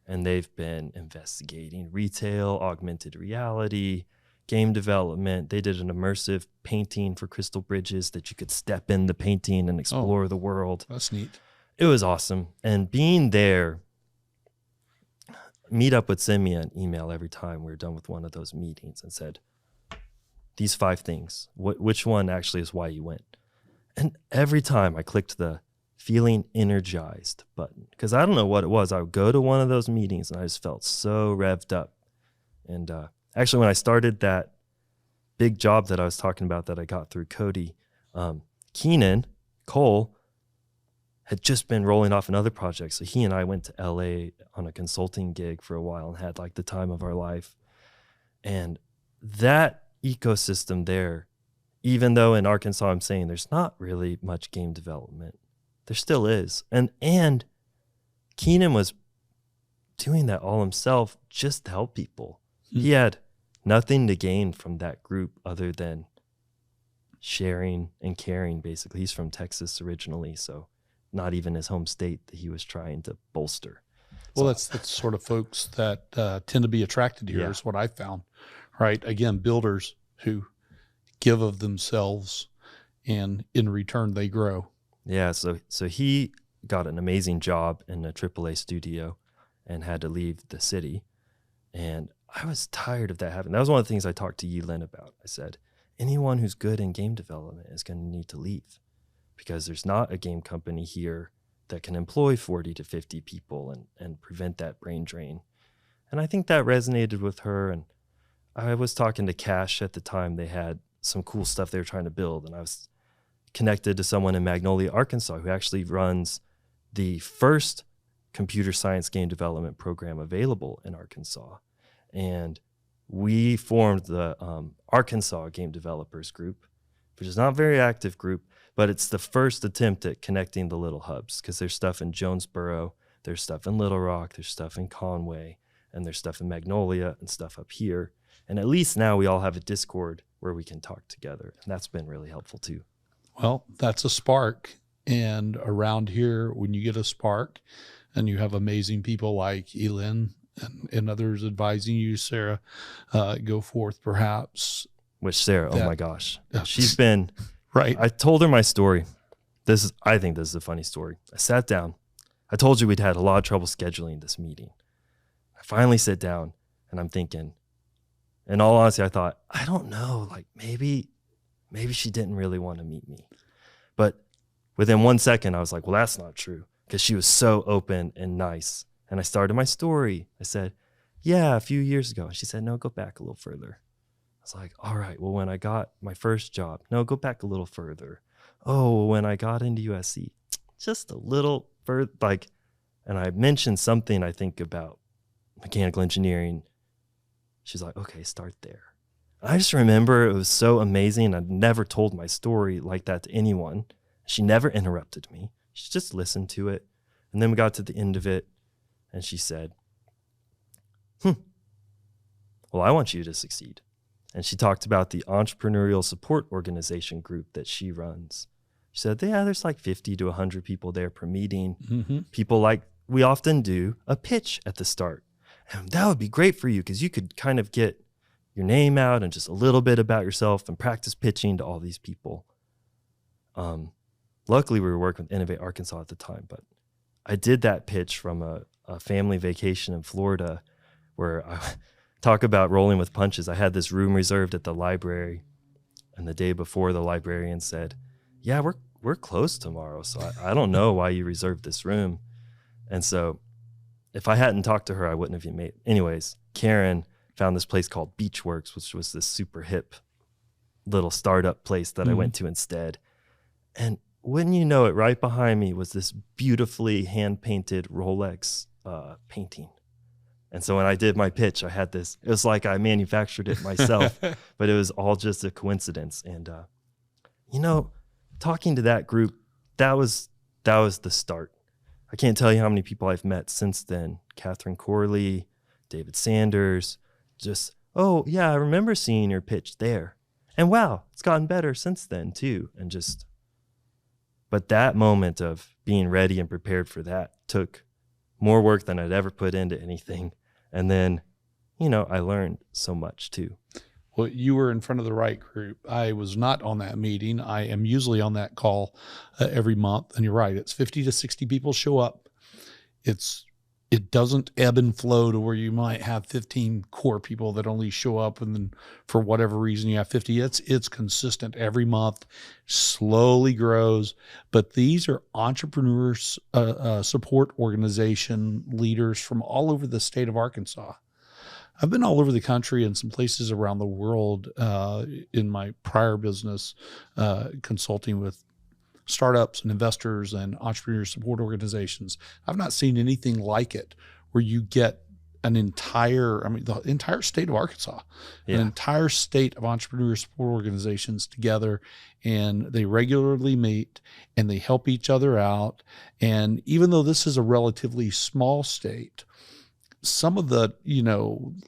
And they've been investigating retail, augmented reality, game development. They did an immersive painting for Crystal Bridges that you could step in the painting and explore the world. That's neat. It was awesome. And being there, Meetup would send me an email every time we were done with one of those meetings and said, these 5 things, which one actually is why you went? And every time I clicked the feeling energized button. Because I don't know what it was. I would go to one of those meetings and I just felt so revved up. And actually, when I started that big job that I was talking about that I got through Cody, Keenan Cole had just been rolling off another project. So he and I went to LA on a consulting gig for a while and had like the time of our life. And that ecosystem there, even though in Arkansas I'm saying there's not really much game development, there still is. And Keenan was doing that all himself just to help people. He had nothing to gain from that group other than sharing and caring, basically. He's from Texas originally, so not even his home state that he was trying to bolster. Well, that's the sort of folks that tend to be attracted here, is what I found, right? Again, builders who give of themselves, and in return, they grow. Yeah, so he got an amazing job in a AAA studio and had to leave the city. And I was tired of that happening. That was one of the things I talked to Yi-Lin about. I said, anyone who's good in game development is going to need to leave because there's not a game company here that can employ 40 to 50 people and prevent that brain drain. And I think that resonated with her. And I was talking to Cash at the time. They had some cool stuff they were trying to build. And I was connected to someone in Magnolia, Arkansas, who actually runs the first computer science game development program available in Arkansas. And we formed the Arkansas Game Developers Group, which is not a very active group, but it's the first attempt at connecting the little hubs, because there's stuff in Jonesboro, there's stuff in Little Rock, there's stuff in Conway, and there's stuff in Magnolia and stuff up here. And at least now we all have a Discord where we can talk together. And that's been really helpful too. Well, that's a spark. And around here, when you get a spark and you have amazing people like Elin and others advising you, Sarah, go forth perhaps. Which Sarah, oh my gosh, she's been, right. I told her my story. I think this is a funny story. I sat down. I told you we'd had a lot of trouble scheduling this meeting. I finally sit down and I'm thinking, in all honesty, I thought, I don't know, like maybe she didn't really want to meet me. But within 1 second, I was like, well, that's not true, because she was so open and nice. And I started my story. I said, yeah, a few years ago. And she said, no, go back a little further. I was like, all right, well, when I got my first job, no, go back a little further. Oh, when I got into USC, just a little further, like, and I mentioned something, I think, about mechanical engineering. She's like, okay, start there. I just remember it was so amazing. I'd never told my story like that to anyone. She never interrupted me. She just listened to it. And then we got to the end of it, and she said, well, I want you to succeed. And she talked about the entrepreneurial support organization group that she runs. She said, yeah, there's like 50 to 100 people there per meeting. Mm-hmm. People like we often do a pitch at the start. And that would be great for you because you could kind of get your name out and just a little bit about yourself and practice pitching to all these people. Luckily, we were working with Innovate Arkansas at the time, but I did that pitch from a family vacation in Florida where I talk about rolling with punches. I had this room reserved at the library, and the day before, the librarian said, yeah, we're closed tomorrow, so I don't know why you reserved this room. And so if I hadn't talked to her, I wouldn't have even made it. Anyways, Karen found this place called Beachworks, which was this super hip little startup place that I went to instead. And wouldn't you know it, right behind me was this beautifully hand-painted Rolex painting. And so when I did my pitch, I had this, it was like I manufactured it myself, but it was all just a coincidence. And, talking to that group, that was the start. I can't tell you how many people I've met since then. Catherine Corley, David Sanders, just, oh, yeah, I remember seeing your pitch there. And wow, it's gotten better since then too. And just, but that moment of being ready and prepared for that took more work than I'd ever put into anything. And then, I learned so much too. Well, you were in front of the right group. I was not on that meeting. I am usually on that call every month. And you're right. It's 50 to 60 people show up. It's it doesn't ebb and flow to where you might have 15 core people that only show up and then for whatever reason you have 50. It's consistent every month, slowly grows. But these are entrepreneurs, support organization leaders from all over the state of Arkansas. I've been all over the country and some places around the world in my prior business, consulting with startups and investors and entrepreneur support organizations. I've not seen anything like it where you get the entire state of Arkansas, an entire state of entrepreneur support organizations together, and they regularly meet and they help each other out. And even though this is a relatively small state, some of the,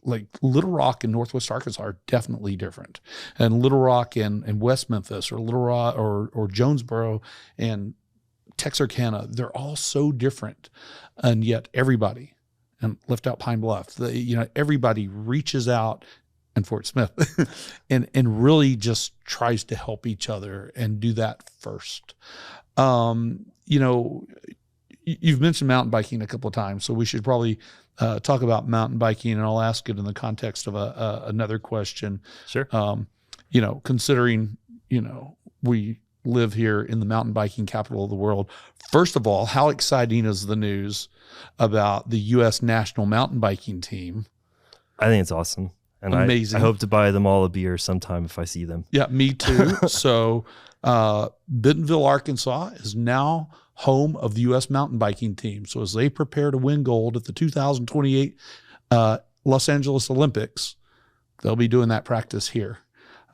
like Little Rock and Northwest Arkansas are definitely different. And Little Rock and West Memphis, or Little Rock or Jonesboro and Texarkana, they're all so different. And yet everybody, and left out Pine Bluff, everybody reaches out, and Fort Smith and really just tries to help each other and do that first. You've mentioned mountain biking a couple of times, so we should probably talk about mountain biking, and I'll ask it in the context of another question. Sure. Considering, we live here in the mountain biking capital of the world. First of all, how exciting is the news about the U.S. national mountain biking team? I think it's awesome. And amazing. I hope to buy them all a beer sometime if I see them. Yeah, me too. So Bentonville, Arkansas is now home of the U.S. mountain biking team. So as they prepare to win gold at the 2028 Los Angeles Olympics, they'll be doing that practice here.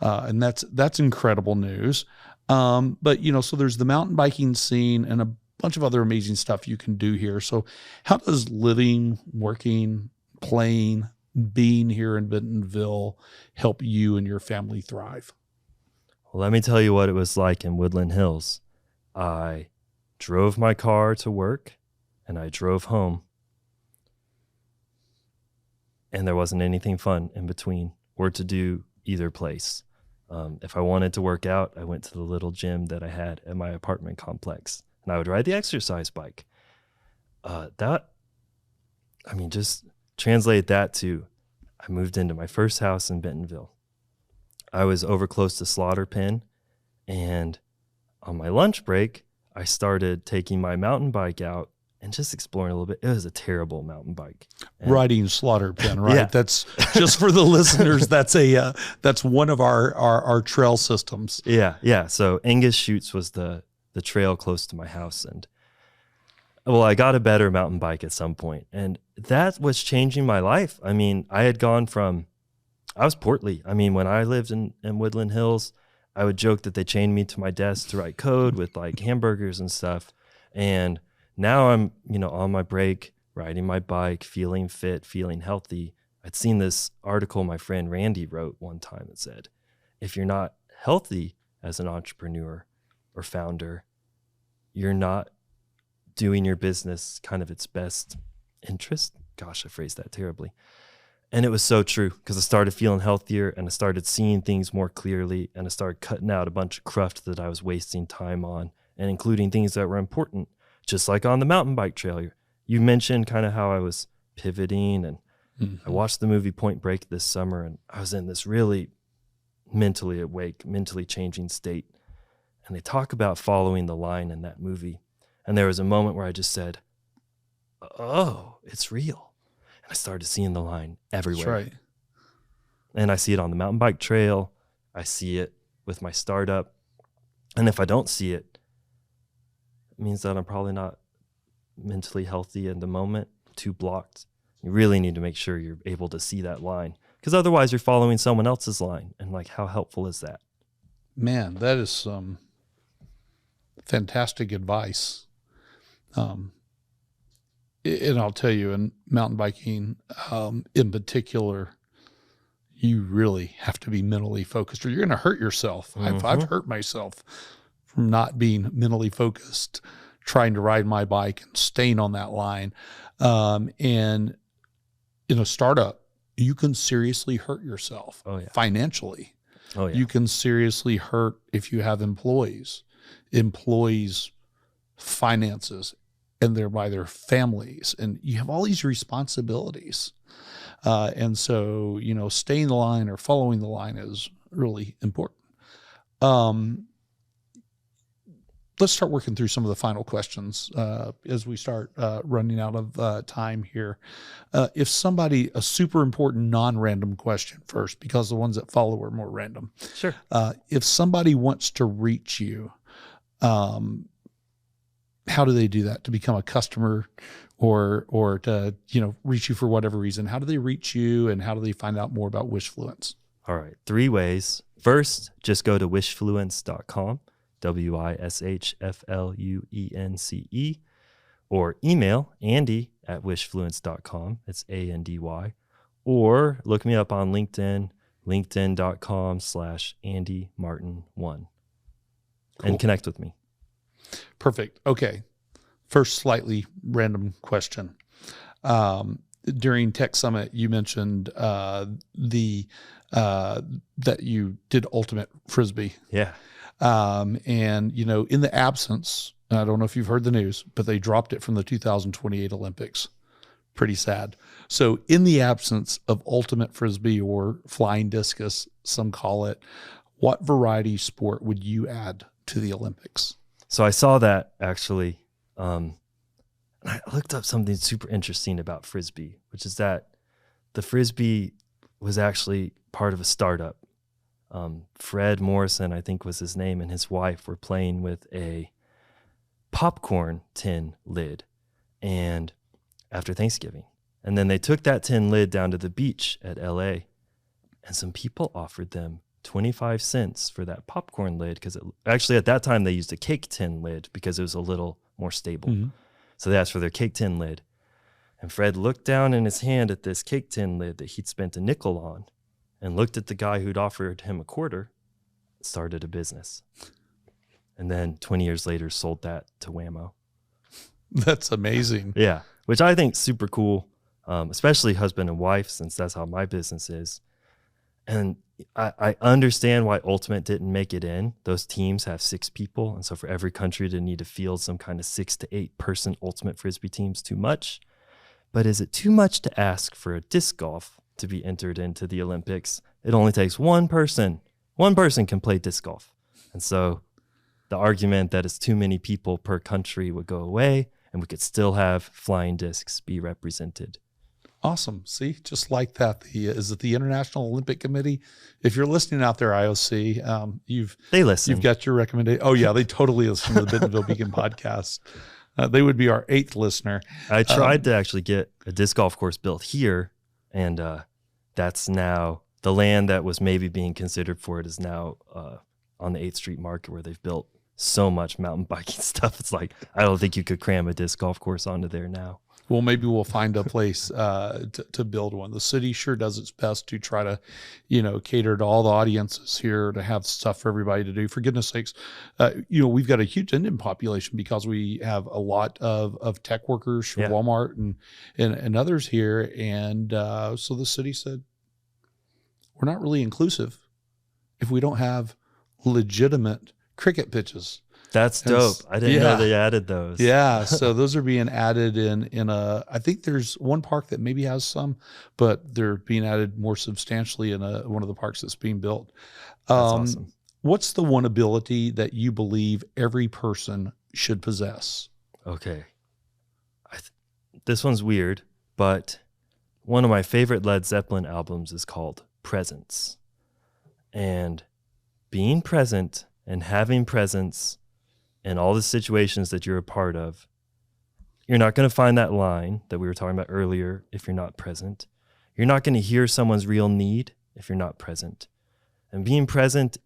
And that's incredible news. But, so there's the mountain biking scene and a bunch of other amazing stuff you can do here. So how does living, working, playing, being here in Bentonville help you and your family thrive? Well, let me tell you what it was like in Woodland Hills. I drove my car to work and I drove home, and there wasn't anything fun in between or to do either place. If I wanted to work out, I went to the little gym that I had at my apartment complex, and I would ride the exercise bike. Just translate that to, I moved into my first house in Bentonville. I was over close to Slaughter Pen, and on my lunch break, I started taking my mountain bike out and just exploring a little bit. It was a terrible mountain bike. Riding Slaughter Pen, right? Yeah. That's just for the listeners. That's one of our trail systems. Yeah. So Angus Chutes was the trail close to my house, and I got a better mountain bike at some point, and that was changing my life. I was portly. When I lived in Woodland Hills, I would joke that they chained me to my desk to write code with like hamburgers and stuff. And now I'm, on my break, riding my bike, feeling fit, feeling healthy. I'd seen this article my friend Randy wrote one time that said, if you're not healthy as an entrepreneur or founder, you're not doing your business kind of its best interest. Gosh, I phrased that terribly. And it was so true, because I started feeling healthier and I started seeing things more clearly, and I started cutting out a bunch of cruft that I was wasting time on, and including things that were important, just like on the mountain bike trail. You mentioned kind of how I was pivoting, and I watched the movie Point Break this summer, and I was in this really mentally awake, mentally changing state. And they talk about following the line in that movie. And there was a moment where I just said, oh, it's real. And I started seeing the line everywhere. That's right. And I see it on the mountain bike trail. I see it with my startup. And if I don't see it, it means that I'm probably not mentally healthy in the moment, too blocked. You really need to make sure you're able to see that line, because otherwise you're following someone else's line. And like, how helpful is that? Man, that is some fantastic advice. And I'll tell you, in mountain biking, in particular, you really have to be mentally focused, or you're going to hurt yourself. I've hurt myself from not being mentally focused, trying to ride my bike and staying on that line. And in a startup, you can seriously hurt yourself financially. You can seriously hurt if you have employees, finances, and thereby their families. And you have all these responsibilities. And so, staying the line or following the line is really important. Let's start working through some of the final questions as we start running out of time here. If somebody, a super important non-random question first, because the ones that follow are more random. Sure. If somebody wants to reach you, how do they do that to become a customer or to, reach you for whatever reason? How do they reach you, and how do they find out more about Wishfluence? All right. 3 ways. First, just go to wishfluence.com. WISHFLUENCE, or email Andy@wishfluence.com. It's ANDY, or look me up on LinkedIn, linkedin.com/AndyMartin1, and connect with me. Perfect. Okay. First, slightly random question. During Tech Summit, you mentioned that you did ultimate Frisbee. Yeah. And, in the absence, I don't know if you've heard the news, but they dropped it from the 2028 Olympics. Pretty sad. So in the absence of ultimate Frisbee or flying discus, some call it, what variety sport would you add to the Olympics? So I saw that actually. And I looked up something super interesting about Frisbee, which is that the Frisbee was actually part of a startup. Fred Morrison, I think was his name, and his wife were playing with a popcorn tin lid and after Thanksgiving. And then they took that tin lid down to the beach at LA, and some people offered them 25 cents for that popcorn lid, because actually at that time they used a cake tin lid because it was a little more stable. Mm-hmm. So they asked for their cake tin lid. And Fred looked down in his hand at this cake tin lid that he'd spent a nickel on, and looked at the guy who'd offered him a quarter, started a business. And then 20 years later, sold that to Whammo. That's amazing. Yeah, which I think is super cool, especially husband and wife, since that's how my business is. And I understand why Ultimate didn't make it in. Those teams have 6 people. And so for every country to need to field some kind of 6 to 8 person Ultimate Frisbee team's too much. But is it too much to ask for a disc golf to be entered into the Olympics? It only takes one person. One person can play disc golf. And so the argument that it's too many people per country would go away, and we could still have flying discs be represented. Awesome. See, just like that. Is it the International Olympic Committee? If you're listening out there, IOC, they listen. You've got your recommendation. Oh yeah, they totally listen to the Bentonville Beacon podcast. They would be our 8th listener. I tried to actually get a disc golf course built here, and that's now the land that was maybe being considered for it is now on the 8th Street Market, where they've built so much mountain biking stuff. It's like, I don't think you could cram a disc golf course onto there now. Well, maybe we'll find a place to build one. The city sure does its best to try to, cater to all the audiences here, to have stuff for everybody to do. For goodness sakes, we've got a huge Indian population because we have a lot of tech workers from Walmart and others here. And so the city said, we're not really inclusive if we don't have legitimate cricket pitches. That's dope. I didn't know they added those. Yeah. So those are being added in I think there's one park that maybe has some, but they're being added more substantially in one of the parks that's being built. That's awesome. What's the one ability that you believe every person should possess? Okay. This one's weird, but one of my favorite Led Zeppelin albums is called Presence. And being present and having presence in all the situations that you're a part of, you're not going to find that line that we were talking about earlier if you're not present. You're not going to hear someone's real need if you're not present. And being present,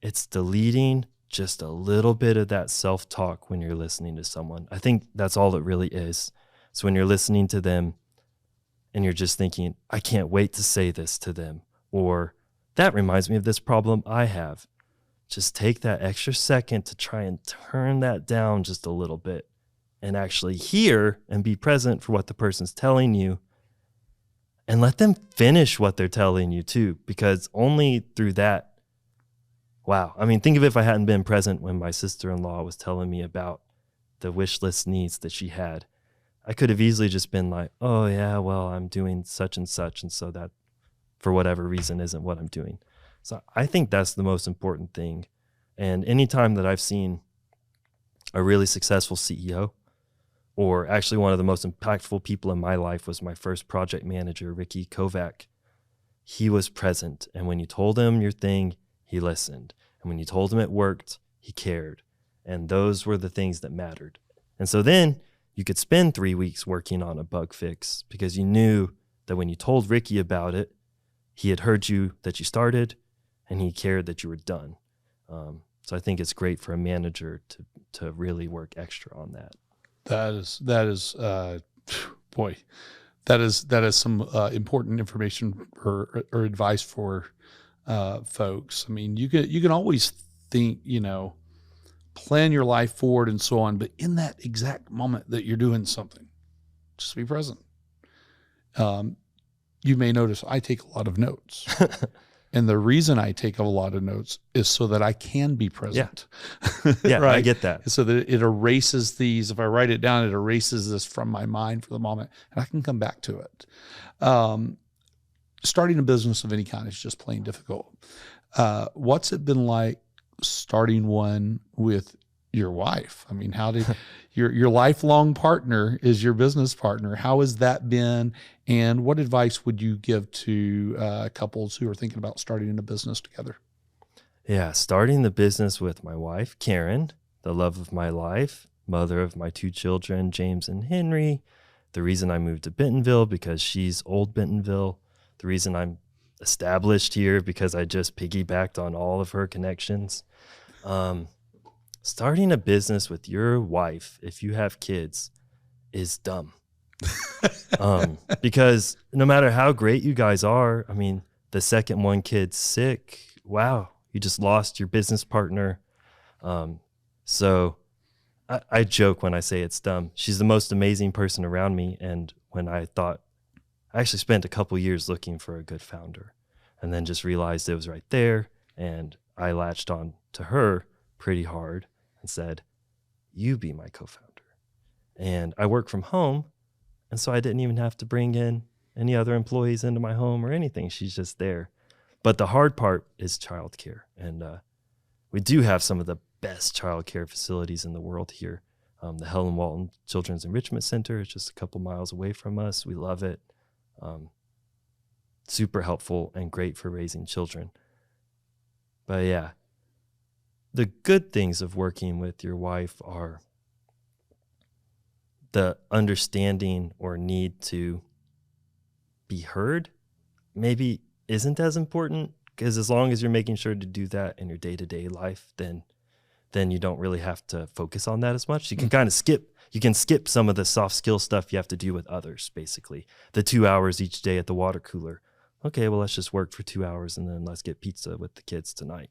it's deleting just a little bit of that self-talk when you're listening to someone. I think that's all it really is. So when you're listening to them and you're just thinking, I can't wait to say this to them, or that reminds me of this problem I have. Just take that extra second to try and turn that down just a little bit and actually hear and be present for what the person's telling you, and let them finish what they're telling you too, because only through that, wow. I mean, think of it if I hadn't been present when my sister-in-law was telling me about the wish list needs that she had. I could have easily just been like, oh yeah, well, I'm doing such and such, and so that for whatever reason isn't what I'm doing. So I think that's the most important thing. And anytime that I've seen a really successful CEO, or actually one of the most impactful people in my life was my first project manager, Ricky Kovac. He was present. And when you told him your thing, he listened. And when you told him it worked, he cared. And those were the things that mattered. And so then you could spend 3 weeks working on a bug fix because you knew that when you told Ricky about it, he had heard you that you started and he cared that you were done. So I think it's great for a manager to really work extra on that. That is boy, that is some important information or advice for folks. I mean, you can always think, plan your life forward and so on, but in that exact moment that you're doing something, just be present. You may notice I take a lot of notes. And the reason I take a lot of notes is so that I can be present. Yeah, right? I get that. So that it erases these, if I write it down, it erases this from my mind for the moment, and I can come back to it. Starting a business of any kind is just plain difficult. What's it been like starting one with your wife? I mean, how did your lifelong partner is your business partner? How has that been? And what advice would you give to couples who are thinking about starting a business together? Yeah, starting the business with my wife, Karen, the love of my life, mother of my 2 children, James and Henry. The reason I moved to Bentonville because she's old Bentonville. The reason I'm established here because I just piggybacked on all of her connections. Starting a business with your wife, if you have kids, is dumb. Because no matter how great you guys are, I mean, the second one kid's sick, wow, you just lost your business partner. So I joke when I say it's dumb. She's the most amazing person around me. And when I actually spent a couple years looking for a good founder and then just realized it was right there. And I latched on to her pretty hard and said, you be my co-founder. And I work from home. And so I didn't even have to bring in any other employees into my home or anything. She's just there. But the hard part is childcare. And we do have some of the best childcare facilities in the world here. The Helen Walton Children's Enrichment Center is just a couple miles away from us. We love it. Super helpful and great for raising children. But yeah, the good things of working with your wife are the understanding or need to be heard maybe isn't as important, because as long as you're making sure to do that in your day-to-day life, then you don't really have to focus on that as much. You can kind of skip some of the soft skill stuff you have to do with others, basically. The 2 hours each day at the water cooler. Okay, well, let's just work for 2 hours and then let's get pizza with the kids tonight.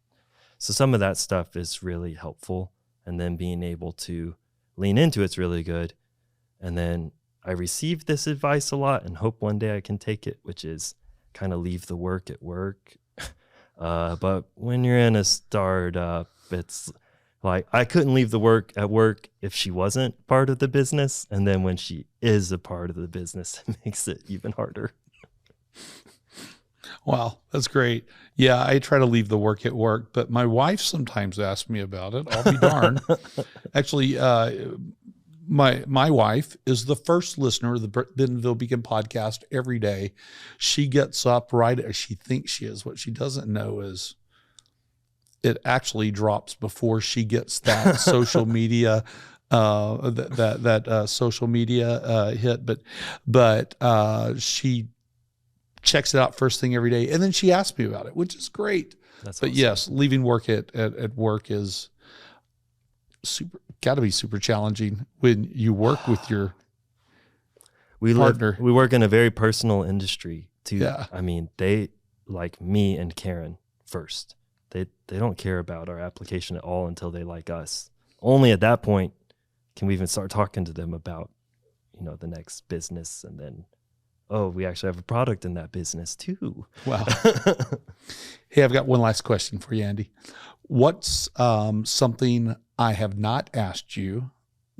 So some of that stuff is really helpful, and then being able to lean into it's really good. And then I received this advice a lot and hope one day I can take it, which is kind of leave the work at work. But when you're in a startup, it's like I couldn't leave the work at work if she wasn't part of the business. And then when she is a part of the business, it makes it even harder. Wow, that's great. Yeah, I try to leave the work at work, but my wife sometimes asks me about it. I'll be darned. Actually, my wife is the first listener of the Bentonville Beacon podcast every day. She gets up right as she thinks she is. What she doesn't know is it actually drops before she gets that social media social media hit. But she checks it out first thing every day, and then she asks me about it, which is great. But awesome. Yes, leaving work at work is got to be super challenging when you work with your partner. We work in a very personal industry too. Yeah. I mean, they like me and Karen first. They don't care about our application at all until they like us. Only at that point can we even start talking to them about, the next business, and then, oh, we actually have a product in that business too. Wow. Hey, I've got one last question for you, Andy. What's something I have not asked you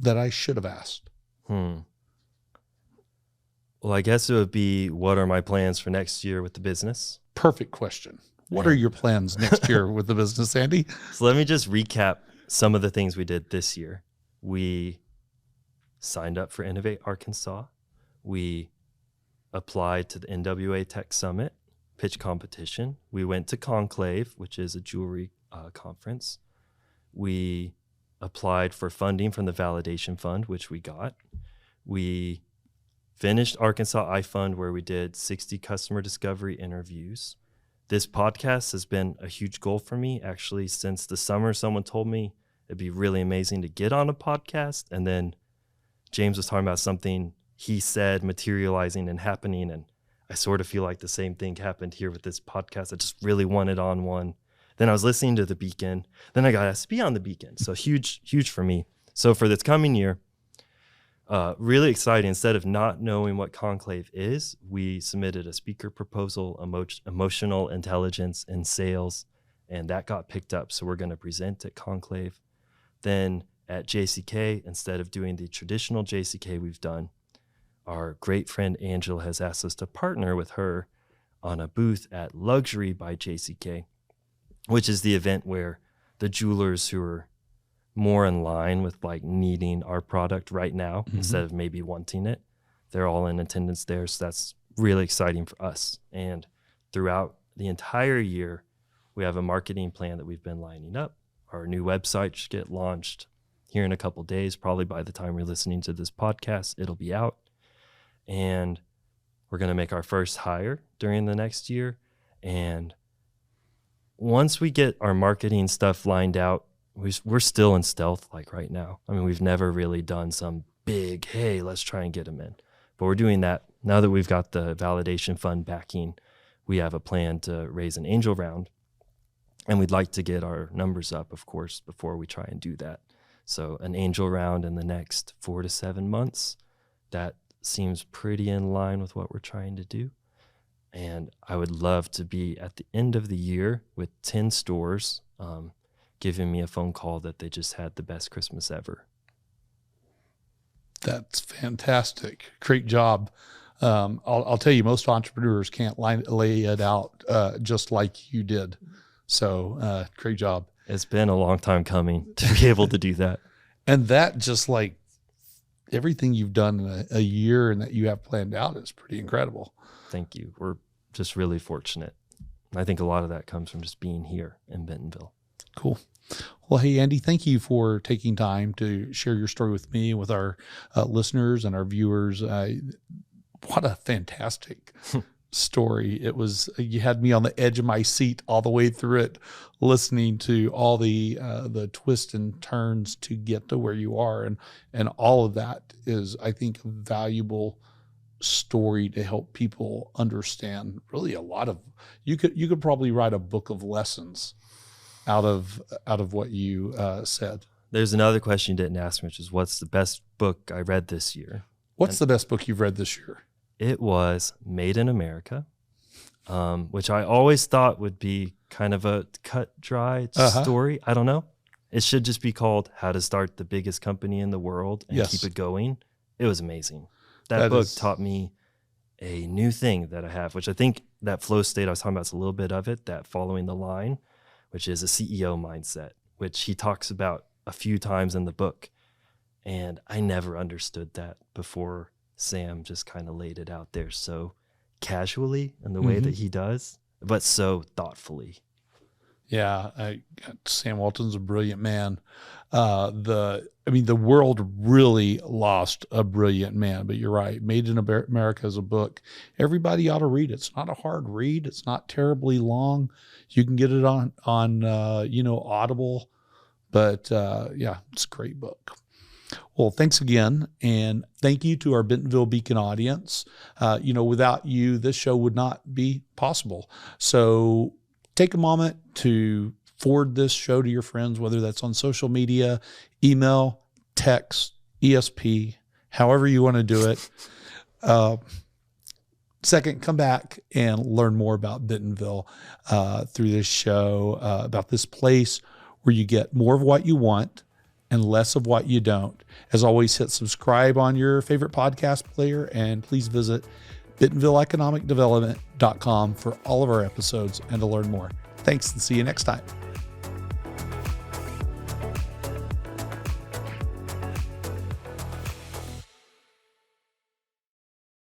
that I should have asked? Well, I guess it would be, what are my plans for next year with the business? Perfect question. What are your plans next year with the business, Andy? So let me just recap some of the things we did this year. We signed up for Innovate Arkansas. We applied to the NWA Tech Summit pitch competition. We went to Conclave, which is a jewelry conference. We applied for funding from the Validation Fund, which we got. We finished Arkansas iFund, where we did 60 customer discovery interviews. This podcast has been a huge goal for me. Actually, since the summer, someone told me it'd be really amazing to get on a podcast. And then James was talking about something he said materializing and happening. And I sort of feel like the same thing happened here with this podcast. I just really wanted on one. Then I was listening to the Beacon. Then I got asked to be on the Beacon. So huge for me. So for this coming year, really exciting. Instead of not knowing what Conclave is, we submitted a speaker proposal, emotional intelligence in sales, and that got picked up. So we're going to present at Conclave. Then at JCK, instead of doing the traditional JCK we've done, our great friend Angela has asked us to partner with her on a booth at Luxury by JCK, which is the event where the jewelers who are more in line with like needing our product right now, instead of maybe wanting it, they're all in attendance there. So that's really exciting for us. And throughout the entire year, we have a marketing plan that we've been lining up. Our new website should get launched here in a couple days. Probably by the time you're listening to this podcast, it'll be out. And we're going to make our first hire during the next year. And once we get our marketing stuff lined out, we're still in stealth like right now. I mean, we've never really done some big, hey, let's try and get them in. But we're doing that. Now that we've got the Validation Fund backing, we have a plan to raise an angel round. And we'd like to get our numbers up, of course, before we try and do that. So an angel round in the next 4 to 7 months, that seems pretty in line with what we're trying to do. And I would love to be at the end of the year with 10 stores giving me a phone call that they just had the best Christmas ever. That's fantastic. Great job. I'll tell you, most entrepreneurs can't lay it out just like you did. So great job. It's been a long time coming to be able to do that. And that, just like everything you've done in a year and that you have planned out, is pretty incredible. Thank you. We're just really fortunate. I think a lot of that comes from just being here in Bentonville. Cool. Well, hey, Andy, thank you for taking time to share your story with me, with our listeners and our viewers. What a fantastic story. It was, you had me on the edge of my seat all the way through it, listening to all the twists and turns to get to where you are. And all of that is, I think, a valuable story to help people understand really a lot of, you could probably write a book of lessons out of what you said. There's another question you didn't ask, which is, what's the best book I read this year? What's the best book you've read this year? It was Made in America, which I always thought would be kind of a cut dry story. I don't know. It should just be called How to Start the Biggest Company in the World and Keep It Going. It was amazing. That book taught me a new thing that I have, which I think that flow state I was talking about is a little bit of it, that following the line, which is a CEO mindset, which he talks about a few times in the book. And I never understood that before Sam just kind of laid it out there so casually in the way that he does, but so thoughtfully. Yeah, Sam Walton's a brilliant man. The world really lost a brilliant man, but you're right. Made in America is a book everybody ought to read. It's not a hard read. It's not terribly long. You can get it on Audible, but it's a great book. Well, thanks again. And thank you to our Bentonville Beacon audience. Without you, this show would not be possible. So take a moment to forward this show to your friends, whether that's on social media, email, text, ESP, however you want to do it. Second, come back and learn more about Bentonville through this show, about this place where you get more of what you want and less of what you don't. As always, hit subscribe on your favorite podcast player, and please visit BentonvilleEconomicDevelopment.com for all of our episodes and to learn more. Thanks, and see you next time.